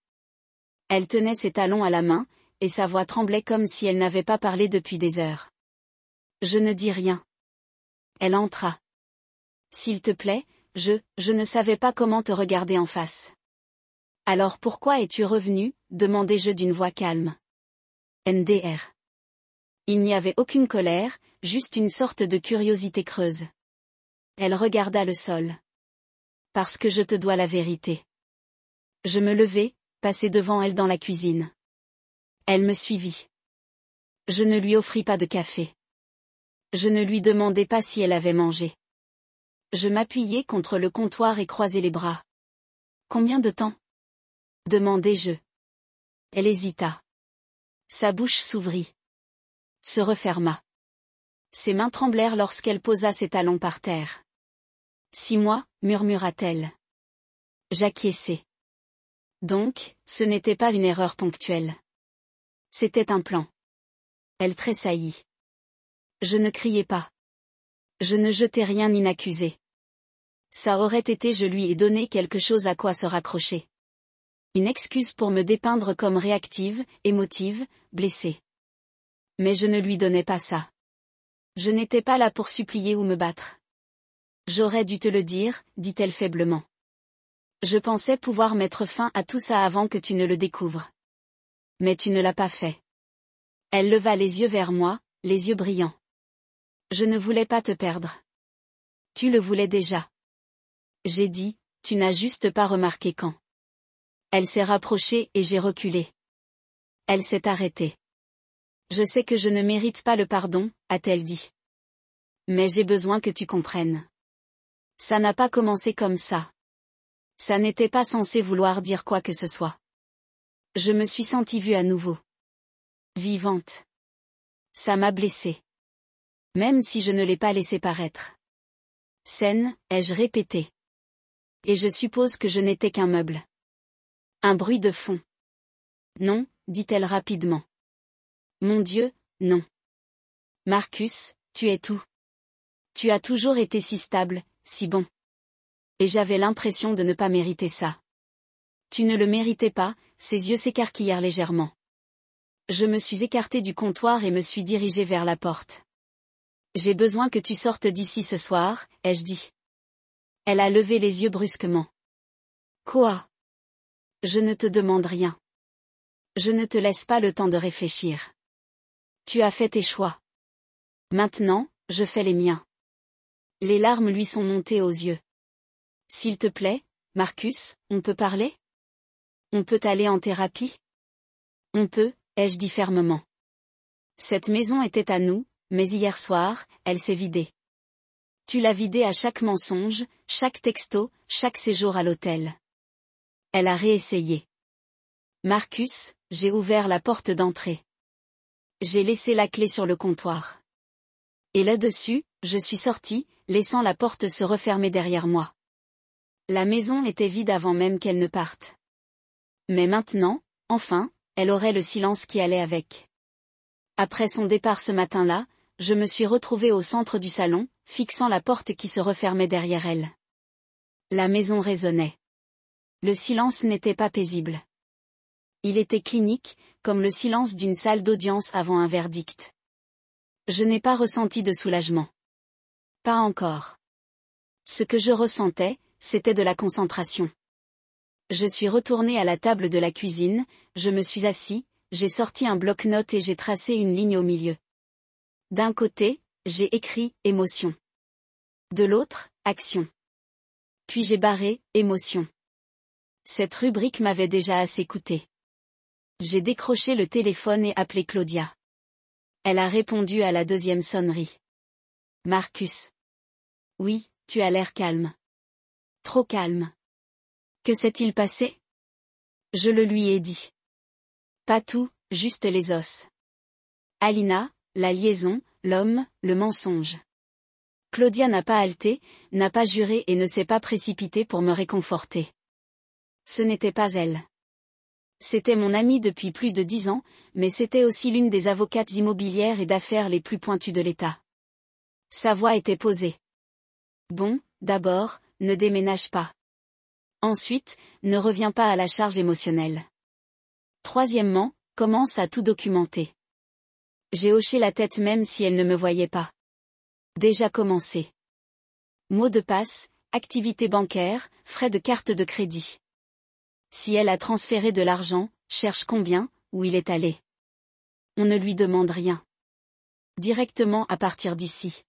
Elle tenait ses talons à la main, et sa voix tremblait comme si elle n'avait pas parlé depuis des heures. Je ne dis rien. Elle entra. S'il te plaît, je ne savais pas comment te regarder en face. Alors pourquoi es-tu revenu, demandai-je d'une voix calme. NDR. Il n'y avait aucune colère, juste une sorte de curiosité creuse. Elle regarda le sol. Parce que je te dois la vérité. Je me levai, passai devant elle dans la cuisine. Elle me suivit. Je ne lui offris pas de café. Je ne lui demandai pas si elle avait mangé. Je m'appuyai contre le comptoir et croisai les bras. Combien de temps? Demandai-je. Elle hésita. Sa bouche s'ouvrit. Se referma. Ses mains tremblèrent lorsqu'elle posa ses talons par terre. 6 mois, murmura-t-elle. J'acquiesçai. Donc, ce n'était pas une erreur ponctuelle. C'était un plan. Elle tressaillit. Je ne criai pas. Je ne jetai rien ni n'accusai. Ça aurait été je lui ai donné quelque chose à quoi se raccrocher. Une excuse pour me dépeindre comme réactive, émotive, blessée. Mais je ne lui donnais pas ça. Je n'étais pas là pour supplier ou me battre. J'aurais dû te le dire, dit-elle faiblement. Je pensais pouvoir mettre fin à tout ça avant que tu ne le découvres. Mais tu ne l'as pas fait. Elle leva les yeux vers moi, les yeux brillants. Je ne voulais pas te perdre. Tu le voulais déjà. J'ai dit, tu n'as juste pas remarqué quand. Elle s'est rapprochée et j'ai reculé. Elle s'est arrêtée. Je sais que je ne mérite pas le pardon, a-t-elle dit. Mais j'ai besoin que tu comprennes. Ça n'a pas commencé comme ça. Ça n'était pas censé vouloir dire quoi que ce soit. Je me suis sentie vue à nouveau. Vivante. Ça m'a blessée. Même si je ne l'ai pas laissé paraître. Saine, ai-je répété. Et je suppose que je n'étais qu'un meuble. Un bruit de fond. Non, dit-elle rapidement. Mon Dieu, non. Marcus, tu es tout. Tu as toujours été si stable, si bon. Et j'avais l'impression de ne pas mériter ça. Tu ne le méritais pas, ses yeux s'écarquillèrent légèrement. Je me suis écartée du comptoir et me suis dirigée vers la porte. J'ai besoin que tu sortes d'ici ce soir, ai-je dit. Elle a levé les yeux brusquement. Quoi? Je ne te demande rien. Je ne te laisse pas le temps de réfléchir. Tu as fait tes choix. Maintenant, je fais les miens. Les larmes lui sont montées aux yeux. S'il te plaît, Marcus, on peut parler? On peut aller en thérapie? On peut, ai-je dit fermement. Cette maison était à nous, mais hier soir, elle s'est vidée. Tu l'as vidée à chaque mensonge, chaque texto, chaque séjour à l'hôtel. Elle a réessayé. Marcus, j'ai ouvert la porte d'entrée. J'ai laissé la clé sur le comptoir. Et là-dessus, je suis sortie, laissant la porte se refermer derrière moi. La maison était vide avant même qu'elle ne parte. Mais maintenant, enfin, elle aurait le silence qui allait avec. Après son départ ce matin-là, je me suis retrouvée au centre du salon, fixant la porte qui se refermait derrière elle. La maison résonnait. Le silence n'était pas paisible. Il était clinique, comme le silence d'une salle d'audience avant un verdict. Je n'ai pas ressenti de soulagement. Pas encore. Ce que je ressentais, c'était de la concentration. Je suis retournée à la table de la cuisine, je me suis assis, j'ai sorti un bloc-notes et j'ai tracé une ligne au milieu. D'un côté, j'ai écrit « émotion ». De l'autre, « action ». Puis j'ai barré « émotion ». Cette rubrique m'avait déjà assez coûté. J'ai décroché le téléphone et appelé Claudia. Elle a répondu à la deuxième sonnerie. Marcus. Oui, tu as l'air calme. Trop calme. Que s'est-il passé? Je le lui ai dit. Pas tout, juste les os. Alina, la liaison, l'homme, le mensonge. Claudia n'a pas halté, n'a pas juré et ne s'est pas précipitée pour me réconforter. Ce n'était pas elle. C'était mon amie depuis plus de 10 ans, mais c'était aussi l'une des avocates immobilières et d'affaires les plus pointues de l'État. Sa voix était posée. Bon, d'abord, ne déménage pas. Ensuite, ne reviens pas à la charge émotionnelle. Troisièmement, commence à tout documenter. J'ai hoché la tête même si elle ne me voyait pas. Déjà commencé. Mot de passe, activité bancaire, frais de carte de crédit. Si elle a transféré de l'argent, cherche combien, où il est allé. On ne lui demande rien. Directement à partir d'ici.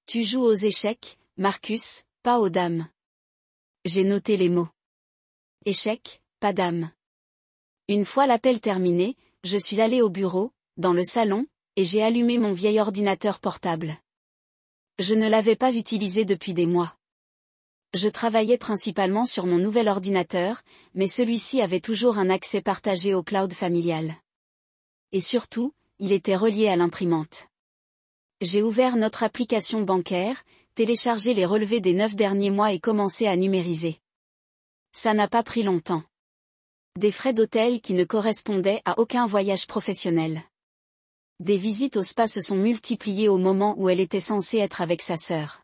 Tu joues aux échecs, Marcus, pas aux dames. J'ai noté les mots. Échec, pas dame. Une fois l'appel terminé, je suis allée au bureau, dans le salon, et j'ai allumé mon vieil ordinateur portable. Je ne l'avais pas utilisé depuis des mois. Je travaillais principalement sur mon nouvel ordinateur, mais celui-ci avait toujours un accès partagé au cloud familial. Et surtout, il était relié à l'imprimante. J'ai ouvert notre application bancaire, téléchargé les relevés des 9 derniers mois et commencé à numériser. Ça n'a pas pris longtemps. Des frais d'hôtel qui ne correspondaient à aucun voyage professionnel. Des visites au spa se sont multipliées au moment où elle était censée être avec sa sœur.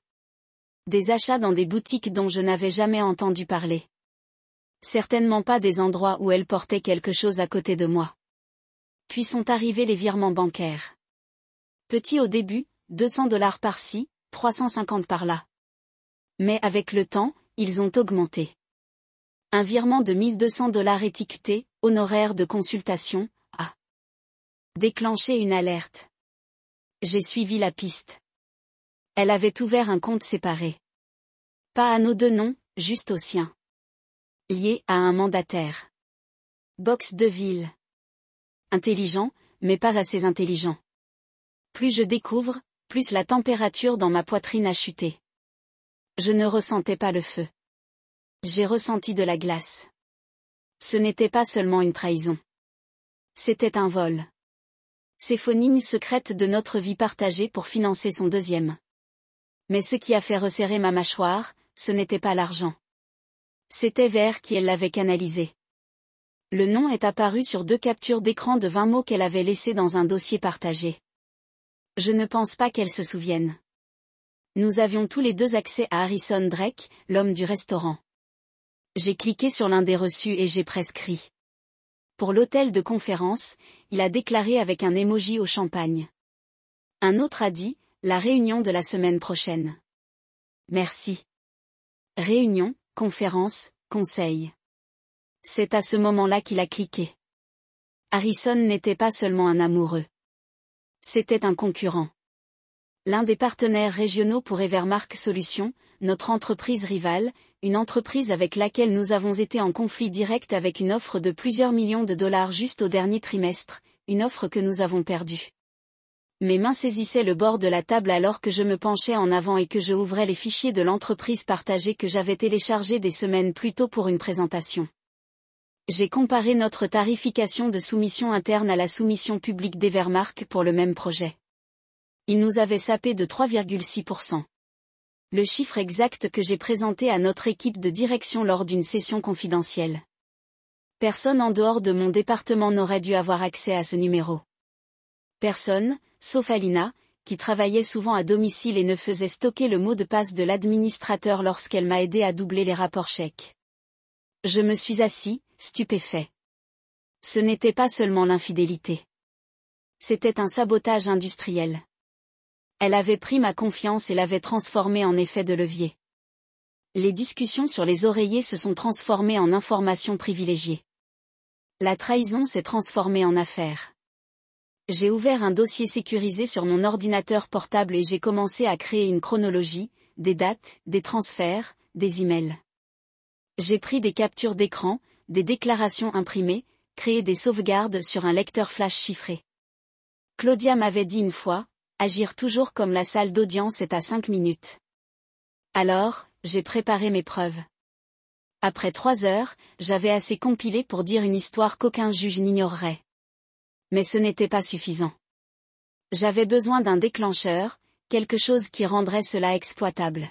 Des achats dans des boutiques dont je n'avais jamais entendu parler. Certainement pas des endroits où elle portait quelque chose à côté de moi. Puis sont arrivés les virements bancaires. Petits au début, $200 par-ci, 350 par-là. Mais avec le temps, ils ont augmenté. Un virement de $1 200 étiqueté, honoraires de consultation, a déclenché une alerte. J'ai suivi la piste. Elle avait ouvert un compte séparé. Pas à nos deux noms, juste au sien. Lié à un mandataire. Box de ville. Intelligent, mais pas assez intelligent. Plus je découvre, plus la température dans ma poitrine a chuté. Je ne ressentais pas le feu. J'ai ressenti de la glace. Ce n'était pas seulement une trahison. C'était un vol. Symphonie secrète de notre vie partagée pour financer son deuxième. Mais ce qui a fait resserrer ma mâchoire, ce n'était pas l'argent. C'était vers qui elle l'avait canalisé. Le nom est apparu sur 2 captures d'écran de 20 mots qu'elle avait laissés dans un dossier partagé. Je ne pense pas qu'elle se souvienne. Nous avions tous les deux accès à Harrison Drake, l'homme du restaurant. J'ai cliqué sur l'un des reçus et j'ai prescrit. Pour l'hôtel de conférence, il a déclaré avec un emoji au champagne. Un autre a dit, la réunion de la semaine prochaine. Merci. Réunion, conférence, conseil. C'est à ce moment-là qu'il a cliqué. Harrison n'était pas seulement un amoureux. C'était un concurrent. L'un des partenaires régionaux pour Evermark Solutions, notre entreprise rivale, une entreprise avec laquelle nous avons été en conflit direct avec une offre de plusieurs millions de dollars juste au dernier trimestre, une offre que nous avons perdue. Mes mains saisissaient le bord de la table alors que je me penchais en avant et que je ouvrais les fichiers de l'entreprise partagée que j'avais téléchargés des semaines plus tôt pour une présentation. J'ai comparé notre tarification de soumission interne à la soumission publique d'Evermark pour le même projet. Il nous avait sapé de 3,6%. Le chiffre exact que j'ai présenté à notre équipe de direction lors d'une session confidentielle. Personne en dehors de mon département n'aurait dû avoir accès à ce numéro. Personne, sauf Alina, qui travaillait souvent à domicile et ne faisait stocker le mot de passe de l'administrateur lorsqu'elle m'a aidé à doubler les rapports chèques. Je me suis assis, stupéfait. Ce n'était pas seulement l'infidélité. C'était un sabotage industriel. Elle avait pris ma confiance et l'avait transformée en effet de levier. Les discussions sur les oreillers se sont transformées en informations privilégiées. La trahison s'est transformée en affaire. J'ai ouvert un dossier sécurisé sur mon ordinateur portable et j'ai commencé à créer une chronologie, des dates, des transferts, des emails. J'ai pris des captures d'écran, des déclarations imprimées, créé des sauvegardes sur un lecteur flash chiffré. Claudia m'avait dit une fois, agir toujours comme la salle d'audience est à 5 minutes. Alors, j'ai préparé mes preuves. Après 3 heures, j'avais assez compilé pour dire une histoire qu'aucun juge n'ignorerait. Mais ce n'était pas suffisant. J'avais besoin d'un déclencheur, quelque chose qui rendrait cela exploitable.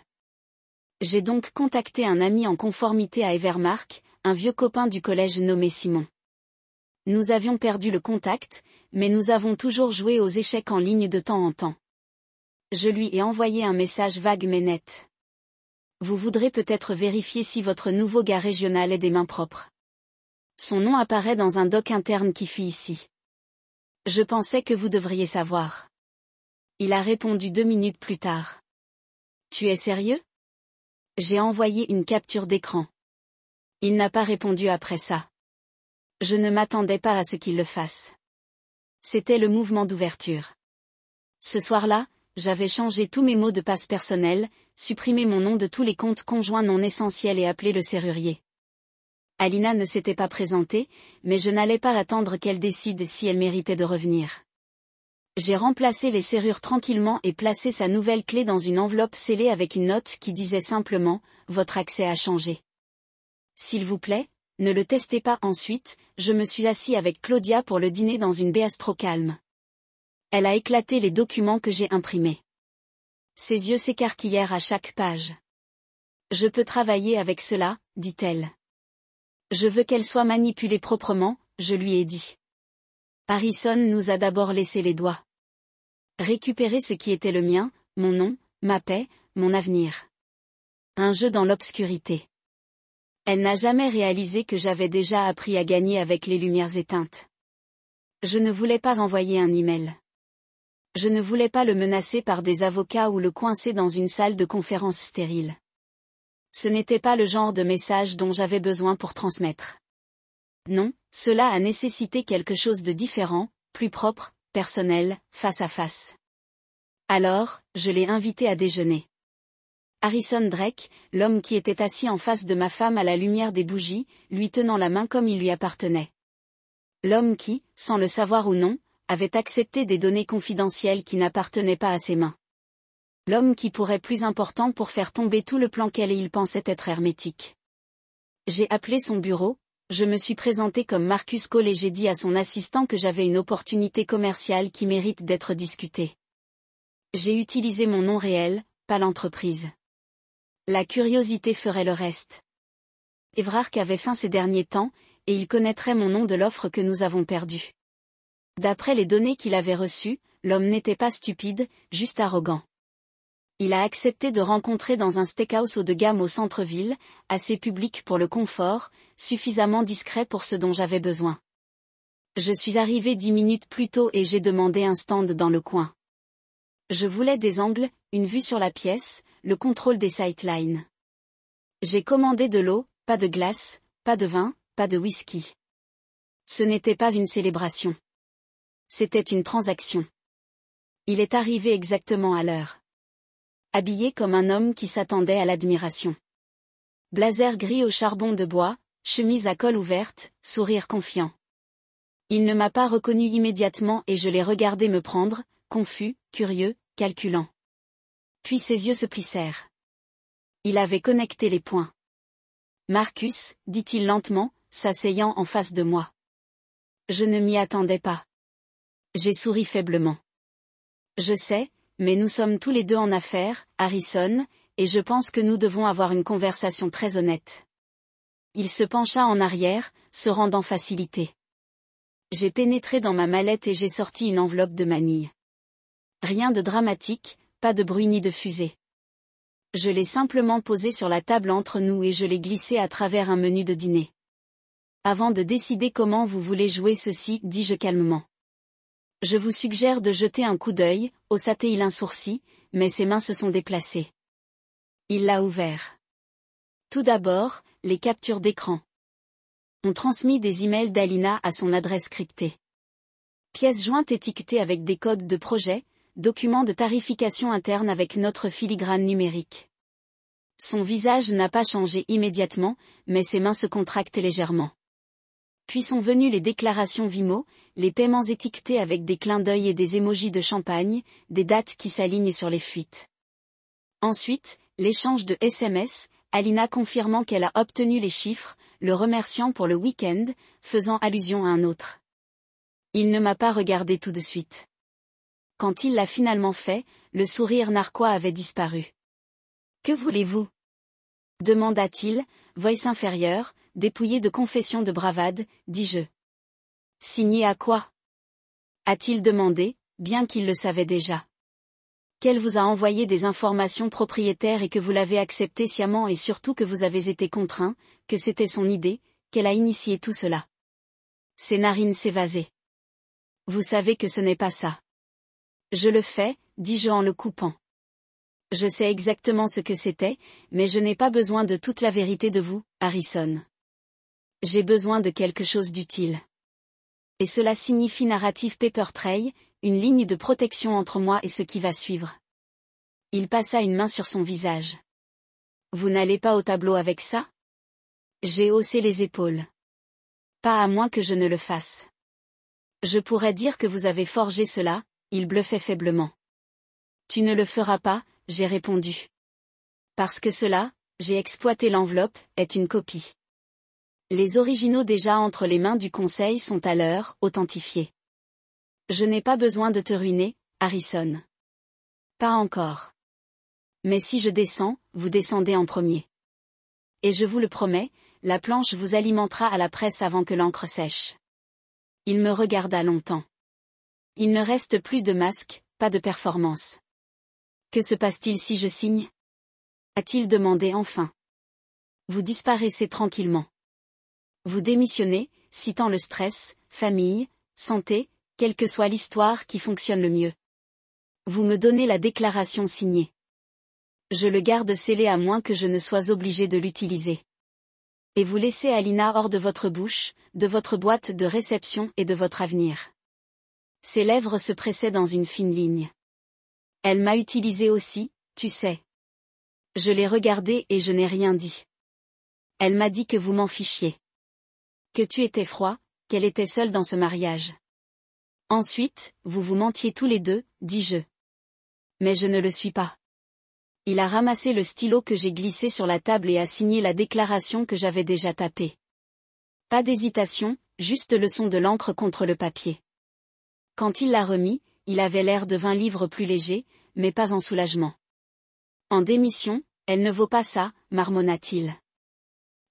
J'ai donc contacté un ami en conformité à Evermark, un vieux copain du collège nommé Simon. Nous avions perdu le contact, mais nous avons toujours joué aux échecs en ligne de temps en temps. Je lui ai envoyé un message vague mais net. Vous voudrez peut-être vérifier si votre nouveau gars régional est des mains propres. Son nom apparaît dans un doc interne qui fuit ici. Je pensais que vous devriez savoir. Il a répondu 2 minutes plus tard. Tu es sérieux? J'ai envoyé une capture d'écran. Il n'a pas répondu après ça. Je ne m'attendais pas à ce qu'il le fasse. C'était le mouvement d'ouverture. Ce soir-là, j'avais changé tous mes mots de passe personnels, supprimé mon nom de tous les comptes conjoints non essentiels et appelé le serrurier. Alina ne s'était pas présentée, mais je n'allais pas attendre qu'elle décide si elle méritait de revenir. J'ai remplacé les serrures tranquillement et placé sa nouvelle clé dans une enveloppe scellée avec une note qui disait simplement « Votre accès a changé. S'il vous plaît, ne le testez pas ensuite », je me suis assis avec Claudia pour le dîner dans une bistro calme. Elle a éclaté les documents que j'ai imprimés. Ses yeux s'écarquillèrent à chaque page. « Je peux travailler avec cela, dit-elle. Je veux qu'elle soit manipulée proprement, je lui ai dit. Harrison nous a d'abord laissé les doigts. Récupérer ce qui était le mien, mon nom, ma paix, mon avenir. Un jeu dans l'obscurité. Elle n'a jamais réalisé que j'avais déjà appris à gagner avec les lumières éteintes. Je ne voulais pas envoyer un email. Je ne voulais pas le menacer par des avocats ou le coincer dans une salle de conférence stérile. Ce n'était pas le genre de message dont j'avais besoin pour transmettre. Non, cela a nécessité quelque chose de différent, plus propre, personnel, face à face. Alors, je l'ai invité à déjeuner. Harrison Drake, l'homme qui était assis en face de ma femme à la lumière des bougies, lui tenant la main comme il lui appartenait. L'homme qui, sans le savoir ou non, avait accepté des données confidentielles qui n'appartenaient pas à ses mains. L'homme qui pourrait plus important pour faire tomber tout le plan qu'elle et il pensait être hermétique. J'ai appelé son bureau, je me suis présenté comme Marcus Cole et j'ai dit à son assistant que j'avais une opportunité commerciale qui mérite d'être discutée. J'ai utilisé mon nom réel, pas l'entreprise. La curiosité ferait le reste. Evermark avait faim ces derniers temps, et il connaîtrait mon nom de l'offre que nous avons perdue. D'après les données qu'il avait reçues, l'homme n'était pas stupide, juste arrogant. Il a accepté de rencontrer dans un steakhouse haut de gamme au centre-ville, assez public pour le confort, suffisamment discret pour ce dont j'avais besoin. Je suis arrivé 10 minutes plus tôt et j'ai demandé un stand dans le coin. Je voulais des angles, une vue sur la pièce, le contrôle des sightlines. J'ai commandé de l'eau, pas de glace, pas de vin, pas de whisky. Ce n'était pas une célébration. C'était une transaction. Il est arrivé exactement à l'heure. Habillé comme un homme qui s'attendait à l'admiration. Blazer gris au charbon de bois, chemise à col ouverte, sourire confiant. Il ne m'a pas reconnu immédiatement et je l'ai regardé me prendre, confus, curieux, calculant. Puis ses yeux se plissèrent. Il avait connecté les points. Marcus, dit-il lentement, s'asseyant en face de moi. Je ne m'y attendais pas. J'ai souri faiblement. Je sais, mais nous sommes tous les deux en affaires, Harrison, et je pense que nous devons avoir une conversation très honnête. Il se pencha en arrière, se rendant facilité. J'ai pénétré dans ma mallette et j'ai sorti une enveloppe de manille. Rien de dramatique, pas de bruit ni de fusée. Je l'ai simplement posée sur la table entre nous et je l'ai glissée à travers un menu de dîner. Avant de décider comment vous voulez jouer ceci, dis-je calmement. Je vous suggère de jeter un coup d'œil, haussa-t-il un sourcil, mais ses mains se sont déplacées. Il l'a ouvert. Tout d'abord, les captures d'écran. On transmit des emails d'Alina à son adresse cryptée. Pièces jointes étiquetées avec des codes de projet, documents de tarification interne avec notre filigrane numérique. Son visage n'a pas changé immédiatement, mais ses mains se contractent légèrement. Puis sont venues les déclarations Vimo, les paiements étiquetés avec des clins d'œil et des émojis de champagne, des dates qui s'alignent sur les fuites. Ensuite, l'échange de SMS, Alina confirmant qu'elle a obtenu les chiffres, le remerciant pour le week-end, faisant allusion à un autre. Il ne m'a pas regardé tout de suite. Quand il l'a finalement fait, le sourire narquois avait disparu. « Que voulez-vous » demanda-t-il, voix inférieure, dépouillé de confession de bravade, dis-je. « Signé à quoi » a-t-il demandé, bien qu'il le savait déjà. Qu'elle vous a envoyé des informations propriétaires et que vous l'avez accepté sciemment et surtout que vous avez été contraint, que c'était son idée, qu'elle a initié tout cela. Ses narines s'évasaient. Vous savez que ce n'est pas ça. Je le fais, dis-je en le coupant. Je sais exactement ce que c'était, mais je n'ai pas besoin de toute la vérité de vous, Harrison. J'ai besoin de quelque chose d'utile. Et cela signifie narrative paper trail, une ligne de protection entre moi et ce qui va suivre. Il passa une main sur son visage. Vous n'allez pas au tableau avec ça ? J'ai haussé les épaules. Pas à moins que je ne le fasse. Je pourrais dire que vous avez forgé cela, il bluffait faiblement. Tu ne le feras pas, j'ai répondu. Parce que cela, j'ai exploité l'enveloppe, est une copie. Les originaux déjà entre les mains du conseil sont à l'heure, authentifiés. Je n'ai pas besoin de te ruiner, Harrison. Pas encore. Mais si je descends, vous descendez en premier. Et je vous le promets, la planche vous alimentera à la presse avant que l'encre sèche. Il me regarda longtemps. Il ne reste plus de masque, pas de performance. Que se passe-t-il si je signe ? A-t-il demandé enfin. Vous disparaissez tranquillement. Vous démissionnez, citant le stress, famille, santé, quelle que soit l'histoire qui fonctionne le mieux. Vous me donnez la déclaration signée. Je le garde scellé à moins que je ne sois obligé de l'utiliser. Et vous laissez Alina hors de votre bouche, de votre boîte de réception et de votre avenir. Ses lèvres se pressaient dans une fine ligne. Elle m'a utilisé aussi, tu sais. Je l'ai regardée et je n'ai rien dit. Elle m'a dit que vous m'en fichiez. Que tu étais froid, qu'elle était seule dans ce mariage. Ensuite, vous vous mentiez tous les deux, dis-je. Mais je ne le suis pas. Il a ramassé le stylo que j'ai glissé sur la table et a signé la déclaration que j'avais déjà tapée. Pas d'hésitation, juste le son de l'encre contre le papier. Quand il l'a remis, il avait l'air de 20 livres plus léger, mais pas en soulagement. En démission, elle ne vaut pas ça, marmonna-t-il.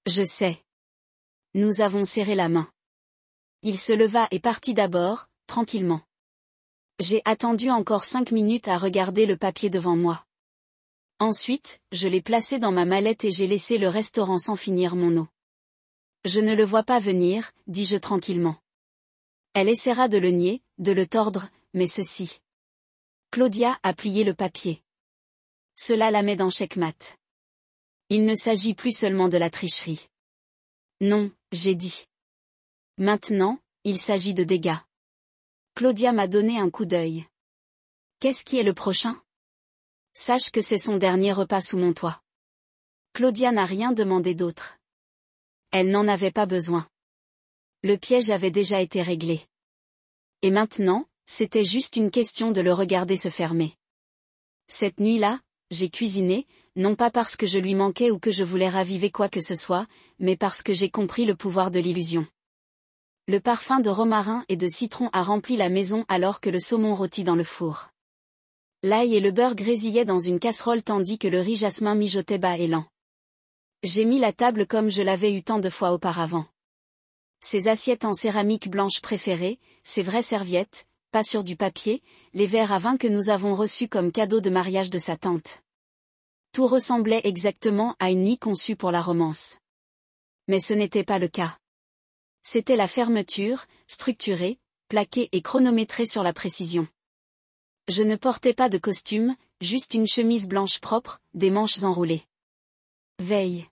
Je sais. Nous avons serré la main. Il se leva et partit d'abord, tranquillement. J'ai attendu encore 5 minutes à regarder le papier devant moi. Ensuite, je l'ai placé dans ma mallette et j'ai laissé le restaurant sans finir mon eau. Je ne le vois pas venir, dis-je tranquillement. Elle essaiera de le nier, de le tordre, mais ceci. Claudia a plié le papier. Cela la met dans checkmate. Il ne s'agit plus seulement de la tricherie. Non, j'ai dit. Maintenant, il s'agit de dégâts. Claudia m'a donné un coup d'œil. Qu'est-ce qui est le prochain ? Sache que c'est son dernier repas sous mon toit. Claudia n'a rien demandé d'autre. Elle n'en avait pas besoin. Le piège avait déjà été réglé. Et maintenant, c'était juste une question de le regarder se fermer. Cette nuit-là, j'ai cuisiné, non pas parce que je lui manquais ou que je voulais raviver quoi que ce soit, mais parce que j'ai compris le pouvoir de l'illusion. Le parfum de romarin et de citron a rempli la maison alors que le saumon rôtit dans le four. L'ail et le beurre grésillaient dans une casserole tandis que le riz jasmin mijotait bas et lent. J'ai mis la table comme je l'avais eu tant de fois auparavant. Ses assiettes en céramique blanche préférées, ses vraies serviettes, pas sur du papier, les verres à vin que nous avons reçus comme cadeau de mariage de sa tante. Tout ressemblait exactement à une nuit conçue pour la romance. Mais ce n'était pas le cas. C'était la fermeture, structurée, plaquée et chronométrée sur la précision. Je ne portais pas de costume, juste une chemise blanche propre, des manches enroulées. Veille.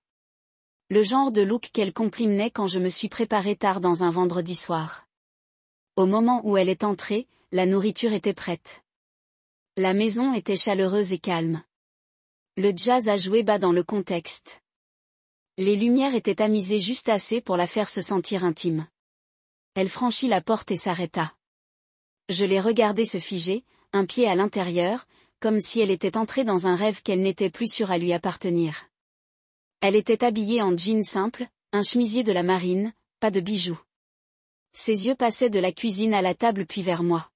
Le genre de look qu'elle comprimait quand je me suis préparée tard dans un vendredi soir. Au moment où elle est entrée, la nourriture était prête. La maison était chaleureuse et calme. Le jazz a joué bas dans le contexte. Les lumières étaient tamisées juste assez pour la faire se sentir intime. Elle franchit la porte et s'arrêta. Je l'ai regardée se figer, un pied à l'intérieur, comme si elle était entrée dans un rêve qu'elle n'était plus sûre à lui appartenir. Elle était habillée en jean simple, un chemisier de la marine, pas de bijoux. Ses yeux passaient de la cuisine à la table puis vers moi.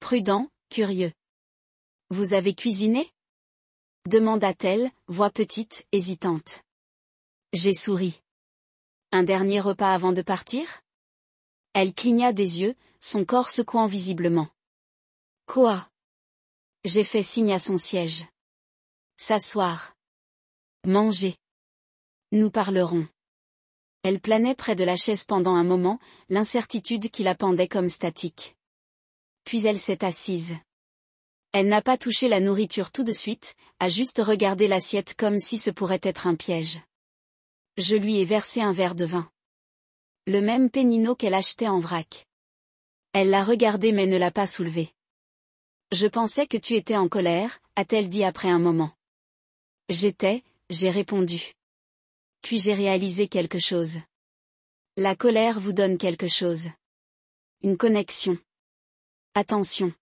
Prudent, curieux. « Vous avez cuisiné ?» demanda-t-elle, voix petite, hésitante. J'ai souri. Un dernier repas avant de partir ? Elle cligna des yeux, son corps secouant visiblement. Quoi ? J'ai fait signe à son siège. S'asseoir. Manger. Nous parlerons. Elle planait près de la chaise pendant un moment, l'incertitude qui la pendait comme statique. Puis elle s'est assise. Elle n'a pas touché la nourriture tout de suite, a juste regardé l'assiette comme si ce pourrait être un piège. Je lui ai versé un verre de vin. Le même Pénino qu'elle achetait en vrac. Elle l'a regardé mais ne l'a pas soulevé. Je pensais que tu étais en colère, a-t-elle dit après un moment. J'ai répondu. Puis j'ai réalisé quelque chose. La colère vous donne quelque chose. Une connexion. Attention.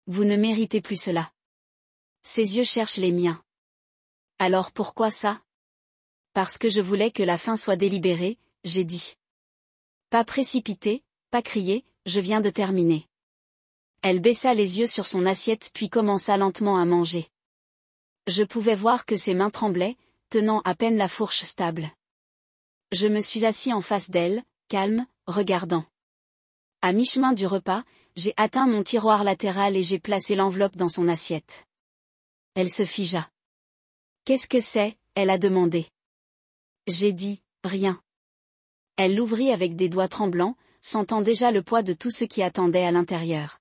Vous ne méritez plus cela. Ses yeux cherchent les miens. Alors pourquoi ça ? Parce que je voulais que la fin soit délibérée, j'ai dit. Pas précipité, pas crié, je viens de terminer. Elle baissa les yeux sur son assiette puis commença lentement à manger. Je pouvais voir que ses mains tremblaient, tenant à peine la fourche stable. Je me suis assis en face d'elle, calme, regardant. À mi-chemin du repas, j'ai atteint mon tiroir latéral et j'ai placé l'enveloppe dans son assiette. Elle se figea. Qu'est-ce que c'est ? Elle a demandé. J'ai dit, rien. Elle l'ouvrit avec des doigts tremblants, sentant déjà le poids de tout ce qui attendait à l'intérieur.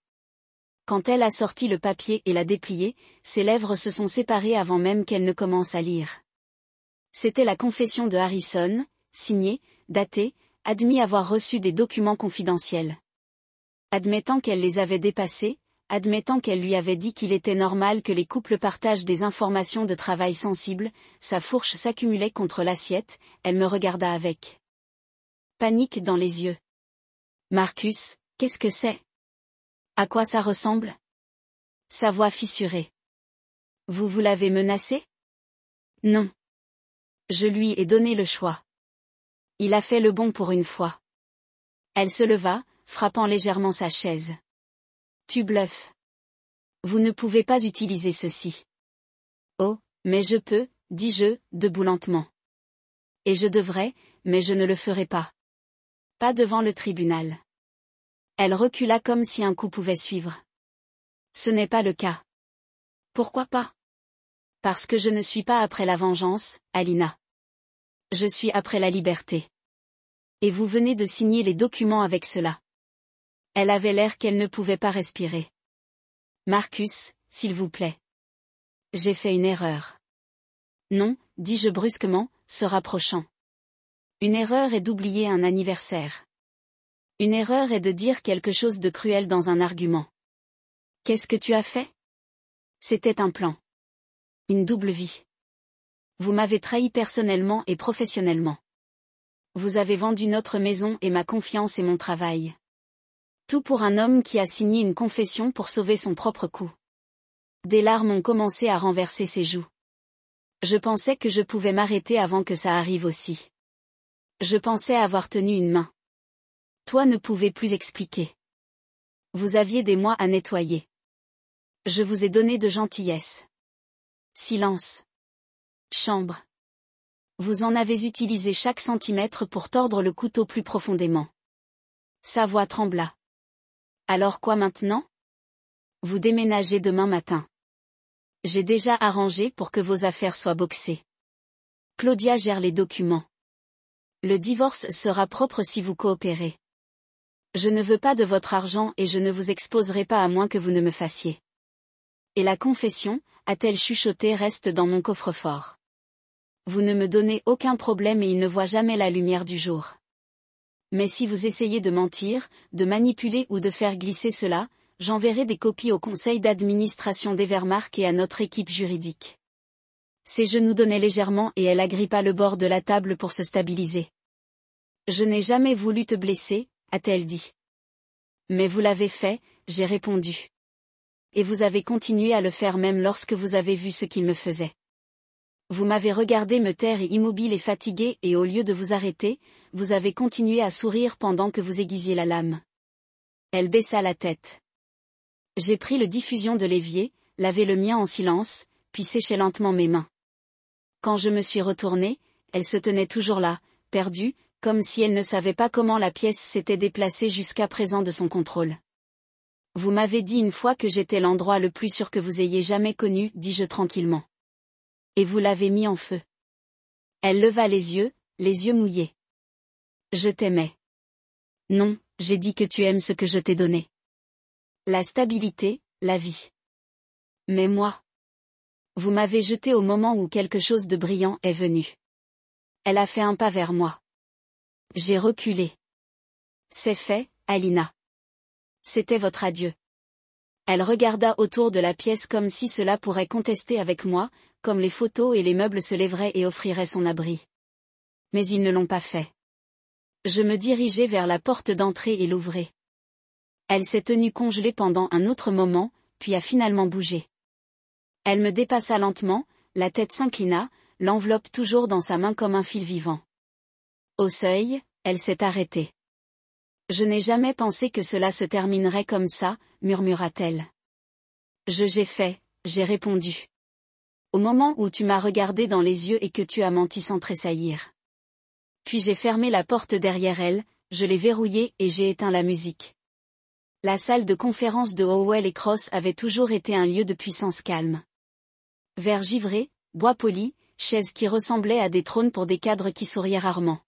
Quand elle a sorti le papier et l'a déplié, ses lèvres se sont séparées avant même qu'elle ne commence à lire. C'était la confession de Harrison, signée, datée, admis avoir reçu des documents confidentiels. Admettant qu'elle les avait dépassés, admettant qu'elle lui avait dit qu'il était normal que les couples partagent des informations de travail sensibles, sa fourche s'accumulait contre l'assiette, elle me regarda avec panique dans les yeux. Marcus, qu'est-ce que c'est ? À quoi ça ressemble ? Sa voix fissurée. Vous l'avez menacé ? Non. Je lui ai donné le choix. Il a fait le bon pour une fois. Elle se leva, frappant légèrement sa chaise. Tu bluffes. Vous ne pouvez pas utiliser ceci. Oh, mais je peux, dis-je, debout lentement. Et je devrais, mais je ne le ferai pas. Pas devant le tribunal. Elle recula comme si un coup pouvait suivre. Ce n'est pas le cas. Pourquoi pas ? Parce que je ne suis pas après la vengeance, Alina. Je suis après la liberté. Et vous venez de signer les documents avec cela. Elle avait l'air qu'elle ne pouvait pas respirer. Marcus, s'il vous plaît. J'ai fait une erreur. Non, dis-je brusquement, se rapprochant. Une erreur est d'oublier un anniversaire. Une erreur est de dire quelque chose de cruel dans un argument. Qu'est-ce que tu as fait ? C'était un plan. Une double vie. Vous m'avez trahi personnellement et professionnellement. Vous avez vendu notre maison et ma confiance et mon travail. Tout pour un homme qui a signé une confession pour sauver son propre cou. Des larmes ont commencé à renverser ses joues. Je pensais que je pouvais m'arrêter avant que ça arrive aussi. Je pensais avoir tenu une main. Toi ne pouvais plus expliquer. Vous aviez des mois à nettoyer. Je vous ai donné de gentillesse. Silence. Chambre. Vous en avez utilisé chaque centimètre pour tordre le couteau plus profondément. Sa voix trembla. Alors quoi maintenant? Vous déménagez demain matin. J'ai déjà arrangé pour que vos affaires soient boxées. Claudia gère les documents. Le divorce sera propre si vous coopérez. Je ne veux pas de votre argent et je ne vous exposerai pas à moins que vous ne me fassiez. Et la confession, a-t-elle chuchoté, reste dans mon coffre-fort. Vous ne me donnez aucun problème et il ne voit jamais la lumière du jour. Mais si vous essayez de mentir, de manipuler ou de faire glisser cela, j'enverrai des copies au conseil d'administration d'Evermark et à notre équipe juridique. Ses genoux donnaient légèrement et elle agrippa le bord de la table pour se stabiliser. Je n'ai jamais voulu te blesser, a-t-elle dit. Mais vous l'avez fait, j'ai répondu. Et vous avez continué à le faire même lorsque vous avez vu ce qu'il me faisait. Vous m'avez regardé me taire immobile et fatigué et au lieu de vous arrêter, vous avez continué à sourire pendant que vous aiguisiez la lame. Elle baissa la tête. J'ai pris le diffusion de l'évier, lavé le mien en silence, puis séché lentement mes mains. Quand je me suis retournée, elle se tenait toujours là, perdue, comme si elle ne savait pas comment la pièce s'était déplacée jusqu'à présent de son contrôle. Vous m'avez dit une fois que j'étais l'endroit le plus sûr que vous ayez jamais connu, dis-je tranquillement. Et vous l'avez mis en feu. Elle leva les yeux mouillés. Je t'aimais. Non, j'ai dit que tu aimes ce que je t'ai donné. La stabilité, la vie. Mais moi. Vous m'avez jeté au moment où quelque chose de brillant est venu. Elle a fait un pas vers moi. J'ai reculé. C'est fait, Alina. C'était votre adieu. Elle regarda autour de la pièce comme si cela pourrait contester avec moi, comme les photos et les meubles se lèveraient et offriraient son abri. Mais ils ne l'ont pas fait. Je me dirigeai vers la porte d'entrée et l'ouvrai. Elle s'est tenue congelée pendant un autre moment, puis a finalement bougé. Elle me dépassa lentement, la tête s'inclina, l'enveloppe toujours dans sa main comme un fil vivant. Au seuil, elle s'est arrêtée. Je n'ai jamais pensé que cela se terminerait comme ça, murmura-t-elle. J'ai répondu. Au moment où tu m'as regardé dans les yeux et que tu as menti sans tressaillir. Puis j'ai fermé la porte derrière elle, je l'ai verrouillée et j'ai éteint la musique. La salle de conférence de Howell et Cross avait toujours été un lieu de puissance calme. Verre givré, bois poli, chaises qui ressemblaient à des trônes pour des cadres qui souriaient rarement.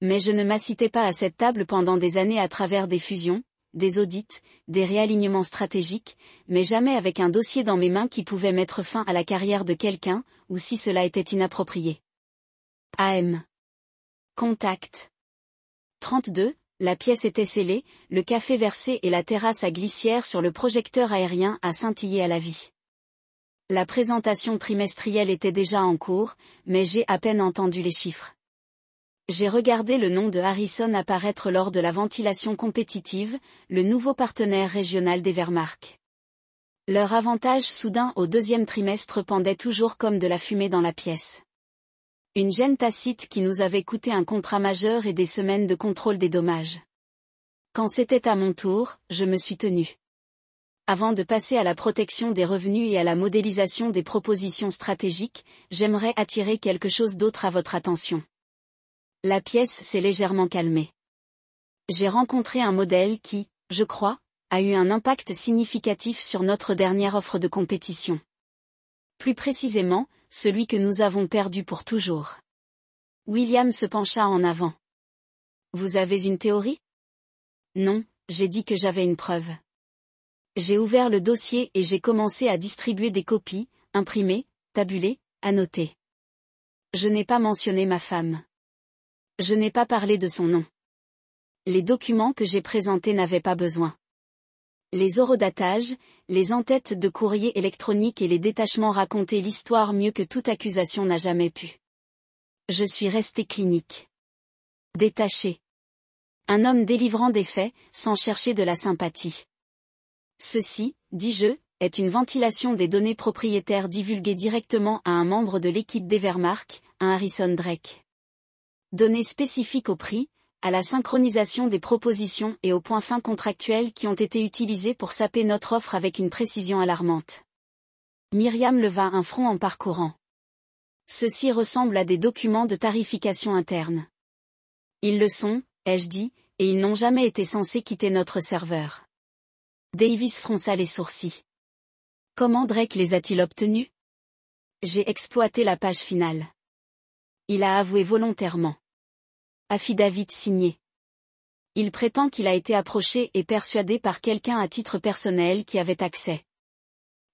Mais je ne m'assitais pas à cette table pendant des années à travers des fusions, des audits, des réalignements stratégiques, mais jamais avec un dossier dans mes mains qui pouvait mettre fin à la carrière de quelqu'un, ou si cela était inapproprié. AM. Contact. 32, la pièce était scellée, le café versé et la terrasse à glissière sur le projecteur aérien à scintiller à la vie. La présentation trimestrielle était déjà en cours, mais j'ai à peine entendu les chiffres. J'ai regardé le nom de Harrison apparaître lors de la ventilation compétitive, le nouveau partenaire régional d'Evermark. Leur avantage soudain au deuxième trimestre pendait toujours comme de la fumée dans la pièce. Une gêne tacite qui nous avait coûté un contrat majeur et des semaines de contrôle des dommages. Quand c'était à mon tour, je me suis tenue. Avant de passer à la protection des revenus et à la modélisation des propositions stratégiques, j'aimerais attirer quelque chose d'autre à votre attention. La pièce s'est légèrement calmée. J'ai rencontré un modèle qui, je crois, a eu un impact significatif sur notre dernière offre de compétition. Plus précisément, celui que nous avons perdu pour toujours. William se pencha en avant. Vous avez une théorie? Non, j'ai dit que j'avais une preuve. J'ai ouvert le dossier et j'ai commencé à distribuer des copies, imprimées, tabulées, annotées. Je n'ai pas mentionné ma femme. Je n'ai pas parlé de son nom. Les documents que j'ai présentés n'avaient pas besoin. Les horodatages, les en-têtes de courrier électronique et les détachements racontaient l'histoire mieux que toute accusation n'a jamais pu. Je suis resté clinique. Détaché. Un homme délivrant des faits, sans chercher de la sympathie. Ceci, dis-je, est une ventilation des données propriétaires divulguées directement à un membre de l'équipe d'Evermark, un Harrison Drake. Données spécifiques au prix, à la synchronisation des propositions et aux points fins contractuels qui ont été utilisés pour saper notre offre avec une précision alarmante. Myriam leva un front en parcourant. Ceux-ci ressemblent à des documents de tarification interne. Ils le sont, ai-je dit, et ils n'ont jamais été censés quitter notre serveur. Davis fronça les sourcils. Comment Drake les a-t-il obtenus? J'ai exploité la page finale. Il a avoué volontairement. Affidavit signé. Il prétend qu'il a été approché et persuadé par quelqu'un à titre personnel qui avait accès.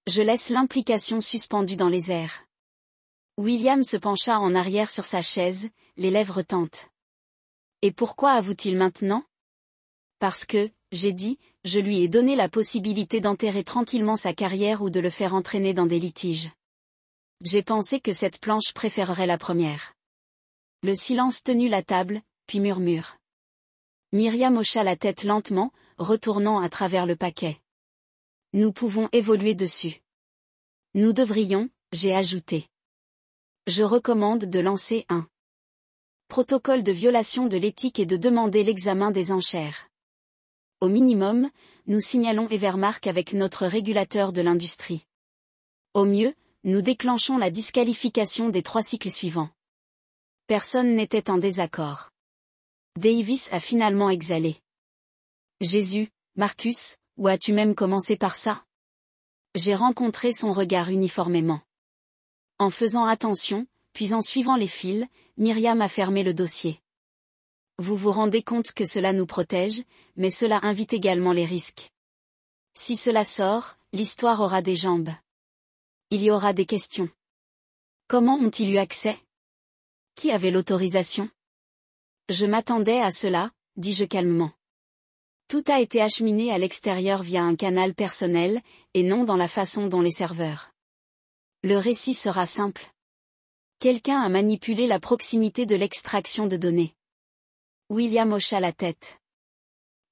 Je laisse l'implication suspendue dans les airs. William se pencha en arrière sur sa chaise, les lèvres tentes. Et pourquoi avoue-t-il maintenant? Parce que, j'ai dit, je lui ai donné la possibilité d'enterrer tranquillement sa carrière ou de le faire entraîner dans des litiges. J'ai pensé que cette planche préférerait la première. Le silence tenut la table, puis murmure. Myriam hocha la tête lentement, retournant à travers le paquet. Nous pouvons évoluer dessus. Nous devrions, j'ai ajouté. Je recommande de lancer un protocole de violation de l'éthique et de demander l'examen des enchères. Au minimum, nous signalons Evermark avec notre régulateur de l'industrie. Au mieux, nous déclenchons la disqualification des 3 cycles suivants. Personne n'était en désaccord. Davis a finalement exhalé. Jésus, Marcus, ou as-tu même commencé par ça? J'ai rencontré son regard uniformément. En faisant attention, puis en suivant les fils, Myriam a fermé le dossier. Vous vous rendez compte que cela nous protège, mais cela invite également les risques. Si cela sort, l'histoire aura des jambes. Il y aura des questions. Comment ont-ils eu accès? Qui avait l'autorisation? Je m'attendais à cela, dis-je calmement. Tout a été acheminé à l'extérieur via un canal personnel, et non dans la façon dont les serveurs. Le récit sera simple. Quelqu'un a manipulé la proximité de l'extraction de données. William hocha la tête.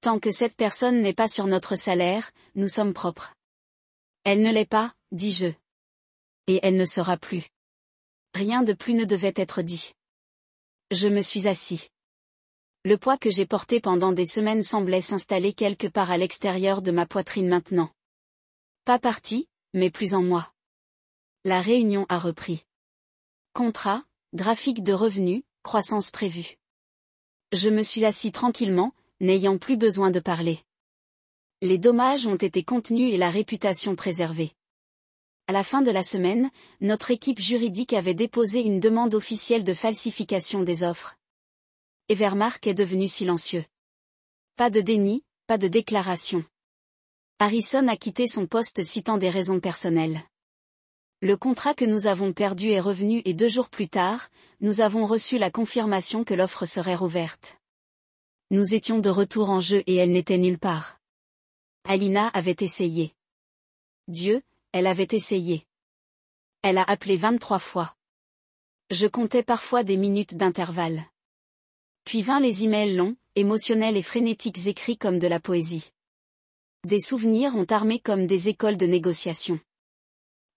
Tant que cette personne n'est pas sur notre salaire, nous sommes propres. Elle ne l'est pas, dis-je. Et elle ne sera plus. Rien de plus ne devait être dit. Je me suis assis. Le poids que j'ai porté pendant des semaines semblait s'installer quelque part à l'extérieur de ma poitrine maintenant. Pas parti, mais plus en moi. La réunion a repris. Contrat, graphique de revenus, croissance prévue. Je me suis assis tranquillement, n'ayant plus besoin de parler. Les dommages ont été contenus et la réputation préservée. À la fin de la semaine, notre équipe juridique avait déposé une demande officielle de falsification des offres. Evermark est devenu silencieux. Pas de déni, pas de déclaration. Harrison a quitté son poste citant des raisons personnelles. Le contrat que nous avons perdu est revenu et 2 jours plus tard, nous avons reçu la confirmation que l'offre serait rouverte. Nous étions de retour en jeu et elle n'était nulle part. Alina avait essayé. Dieu, elle avait essayé. Elle a appelé 23 fois. Je comptais parfois des minutes d'intervalle. Puis vinrent les emails longs, émotionnels et frénétiques écrits comme de la poésie. Des souvenirs ont armé comme des écoles de négociation.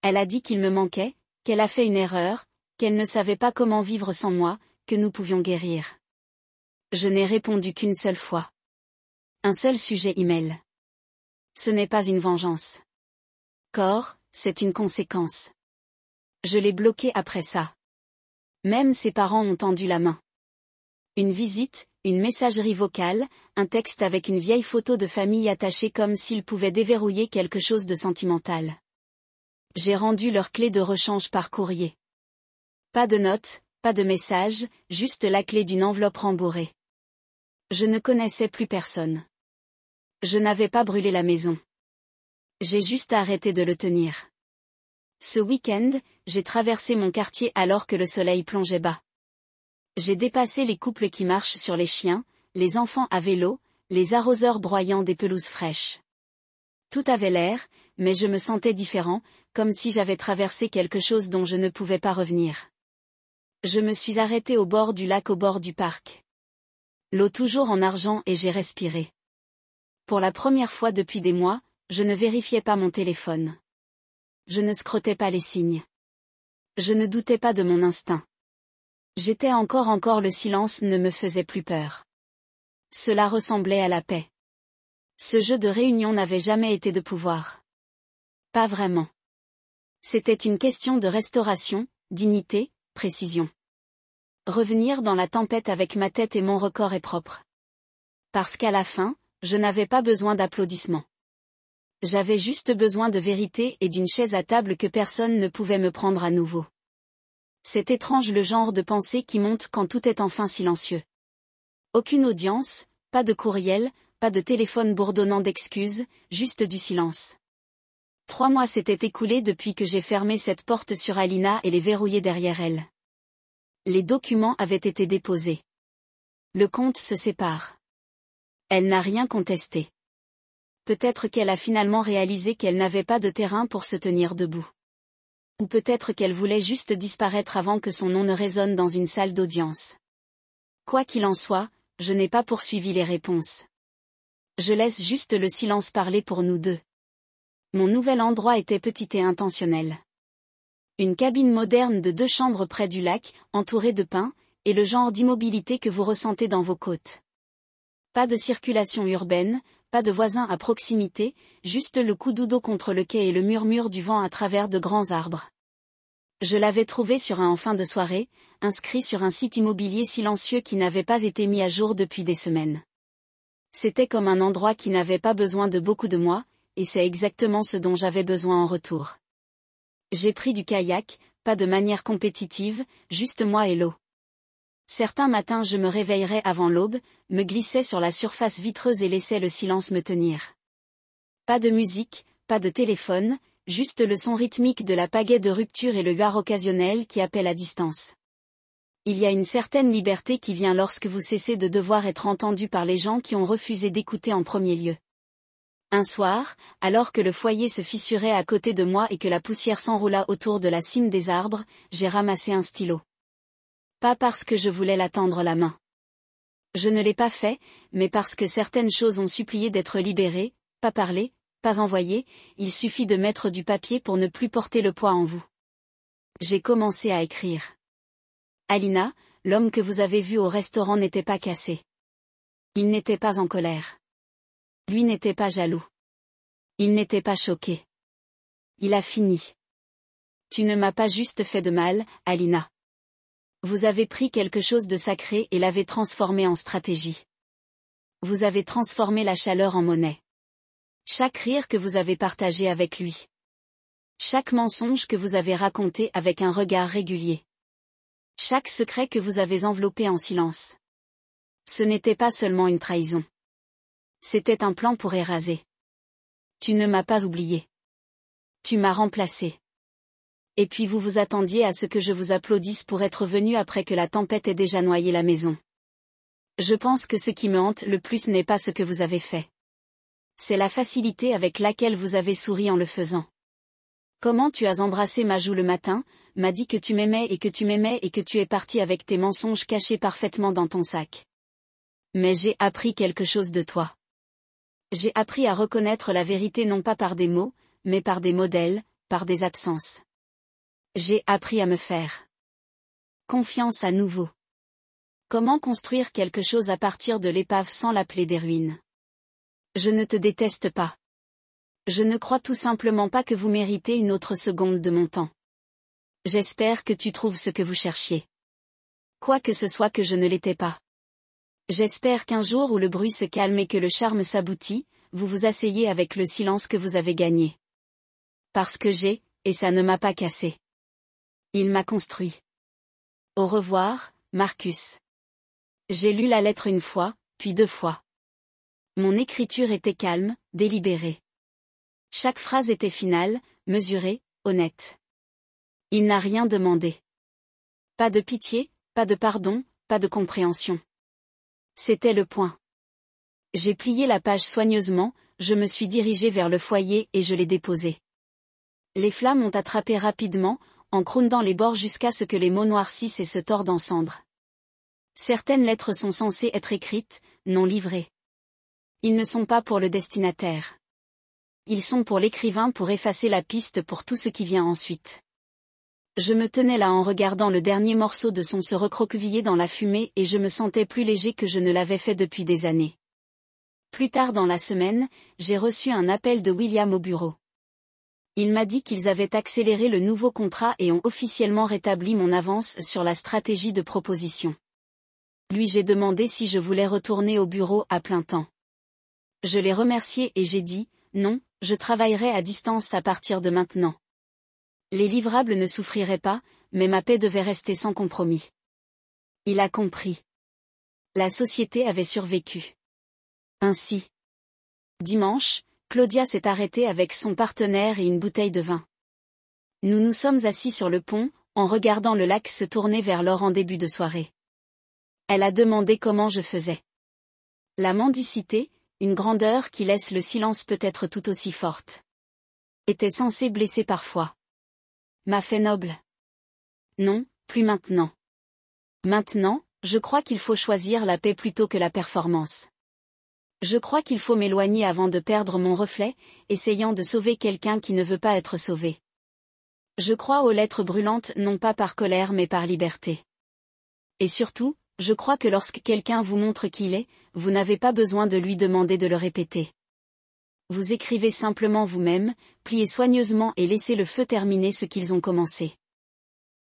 Elle a dit qu'il me manquait, qu'elle a fait une erreur, qu'elle ne savait pas comment vivre sans moi, que nous pouvions guérir. Je n'ai répondu qu'une seule fois. Un seul sujet email. Ce n'est pas une vengeance. Corps, c'est une conséquence. Je l'ai bloqué après ça. Même ses parents ont tendu la main. Une visite, une messagerie vocale, un texte avec une vieille photo de famille attachée comme s'il pouvait déverrouiller quelque chose de sentimental. J'ai rendu leur clé de rechange par courrier. Pas de notes, pas de message, juste la clé d'une enveloppe rembourrée. Je ne connaissais plus personne. Je n'avais pas brûlé la maison. J'ai juste arrêté de le tenir. Ce week-end, j'ai traversé mon quartier alors que le soleil plongeait bas. J'ai dépassé les couples qui marchent sur les chiens, les enfants à vélo, les arroseurs broyant des pelouses fraîches. Tout avait l'air, mais je me sentais différent, comme si j'avais traversé quelque chose dont je ne pouvais pas revenir. Je me suis arrêté au bord du lac au bord du parc. L'eau toujours en argent et j'ai respiré. Pour la première fois depuis des mois, je ne vérifiais pas mon téléphone. Je ne scrutais pas les signes. Je ne doutais pas de mon instinct. J'étais encore le silence ne me faisait plus peur. Cela ressemblait à la paix. Ce jeu de réunion n'avait jamais été de pouvoir. Pas vraiment. C'était une question de restauration, dignité, précision. Revenir dans la tempête avec ma tête et mon record est propre. Parce qu'à la fin, je n'avais pas besoin d'applaudissements. J'avais juste besoin de vérité et d'une chaise à table que personne ne pouvait me prendre à nouveau. C'est étrange le genre de pensée qui monte quand tout est enfin silencieux. Aucune audience, pas de courriel, pas de téléphone bourdonnant d'excuses, juste du silence. 3 mois s'étaient écoulés depuis que j'ai fermé cette porte sur Alina et les verrouillé derrière elle. Les documents avaient été déposés. Le compte se sépare. Elle n'a rien contesté. Peut-être qu'elle a finalement réalisé qu'elle n'avait pas de terrain pour se tenir debout. Ou peut-être qu'elle voulait juste disparaître avant que son nom ne résonne dans une salle d'audience. Quoi qu'il en soit, je n'ai pas poursuivi les réponses. Je laisse juste le silence parler pour nous deux. Mon nouvel endroit était petit et intentionnel. Une cabine moderne de 2 chambres près du lac, entourée de pins, et le genre d'immobilité que vous ressentez dans vos côtes. Pas de circulation urbaine, pas de voisins à proximité, juste le coup d'eau contre le quai et le murmure du vent à travers de grands arbres. Je l'avais trouvé sur un en fin de soirée, inscrit sur un site immobilier silencieux qui n'avait pas été mis à jour depuis des semaines. C'était comme un endroit qui n'avait pas besoin de beaucoup de moi, et c'est exactement ce dont j'avais besoin en retour. J'ai pris du kayak, pas de manière compétitive, juste moi et l'eau. Certains matins je me réveillerais avant l'aube, me glissais sur la surface vitreuse et laissais le silence me tenir. Pas de musique, pas de téléphone, juste le son rythmique de la pagaie de rupture et le huard occasionnel qui appelle à distance. Il y a une certaine liberté qui vient lorsque vous cessez de devoir être entendu par les gens qui ont refusé d'écouter en premier lieu. Un soir, alors que le foyer se fissurait à côté de moi et que la poussière s'enroula autour de la cime des arbres, j'ai ramassé un stylo. Pas parce que je voulais la tendre la main. Je ne l'ai pas fait, mais parce que certaines choses ont supplié d'être libérées, pas parlées, pas envoyées, il suffit de mettre du papier pour ne plus porter le poids en vous. J'ai commencé à écrire. Alina, l'homme que vous avez vu au restaurant n'était pas cassé. Il n'était pas en colère. Lui n'était pas jaloux. Il n'était pas choqué. Il a fini. Tu ne m'as pas juste fait de mal, Alina. Vous avez pris quelque chose de sacré et l'avez transformé en stratégie. Vous avez transformé la chaleur en monnaie. Chaque rire que vous avez partagé avec lui. Chaque mensonge que vous avez raconté avec un regard régulier. Chaque secret que vous avez enveloppé en silence. Ce n'était pas seulement une trahison. C'était un plan pour éraser. Tu ne m'as pas oublié. Tu m'as remplacé. Et puis vous vous attendiez à ce que je vous applaudisse pour être venu après que la tempête ait déjà noyé la maison. Je pense que ce qui me hante le plus n'est pas ce que vous avez fait. C'est la facilité avec laquelle vous avez souri en le faisant. Comment tu as embrassé ma joue le matin, m'as dit que tu m'aimais et que tu es parti avec tes mensonges cachés parfaitement dans ton sac. Mais j'ai appris quelque chose de toi. J'ai appris à reconnaître la vérité non pas par des mots, mais par des modèles, par des absences. J'ai appris à me faire confiance à nouveau. Comment construire quelque chose à partir de l'épave sans l'appeler des ruines? Je ne te déteste pas. Je ne crois tout simplement pas que vous méritez une autre seconde de mon temps. J'espère que tu trouves ce que vous cherchiez. Quoi que ce soit que je ne l'étais pas. J'espère qu'un jour où le bruit se calme et que le charme s'aboutit, vous vous asseyez avec le silence que vous avez gagné. Parce que et ça ne m'a pas cassé. Il m'a construit. Au revoir, Marcus. J'ai lu la lettre 1 fois, puis 2 fois. Mon écriture était calme, délibérée. Chaque phrase était finale, mesurée, honnête. Il n'a rien demandé. Pas de pitié, pas de pardon, pas de compréhension. C'était le point. J'ai plié la page soigneusement, je me suis dirigé vers le foyer et je l'ai déposé. Les flammes ont attrapé rapidement, en crondant les bords jusqu'à ce que les mots noircissent et se tordent en cendres. Certaines lettres sont censées être écrites, non livrées. Ils ne sont pas pour le destinataire. Ils sont pour l'écrivain pour effacer la piste pour tout ce qui vient ensuite. Je me tenais là en regardant le dernier morceau de son se recroqueviller dans la fumée et je me sentais plus léger que je ne l'avais fait depuis des années. Plus tard dans la semaine, j'ai reçu un appel de William au bureau. Il m'a dit qu'ils avaient accéléré le nouveau contrat et ont officiellement rétabli mon avance sur la stratégie de proposition. Lui j'ai demandé si je voulais retourner au bureau à plein temps. Je l'ai remercié et j'ai dit, non, je travaillerai à distance à partir de maintenant. Les livrables ne souffriraient pas, mais ma paie devait rester sans compromis. Il a compris. La société avait survécu. Ainsi. Dimanche, Claudia s'est arrêtée avec son partenaire et une bouteille de vin. Nous nous sommes assis sur le pont, en regardant le lac se tourner vers l'or en début de soirée. Elle a demandé comment je faisais. La mendicité, une grandeur qui laisse le silence peut-être tout aussi forte. Était censée blesser parfois. M'a fait noble. Non, plus maintenant. Maintenant, je crois qu'il faut choisir la paix plutôt que la performance. Je crois qu'il faut m'éloigner avant de perdre mon reflet, essayant de sauver quelqu'un qui ne veut pas être sauvé. Je crois aux lettres brûlantes non pas par colère mais par liberté. Et surtout, je crois que lorsque quelqu'un vous montre qui il est, vous n'avez pas besoin de lui demander de le répéter. Vous écrivez simplement vous-même, pliez soigneusement et laissez le feu terminer ce qu'ils ont commencé.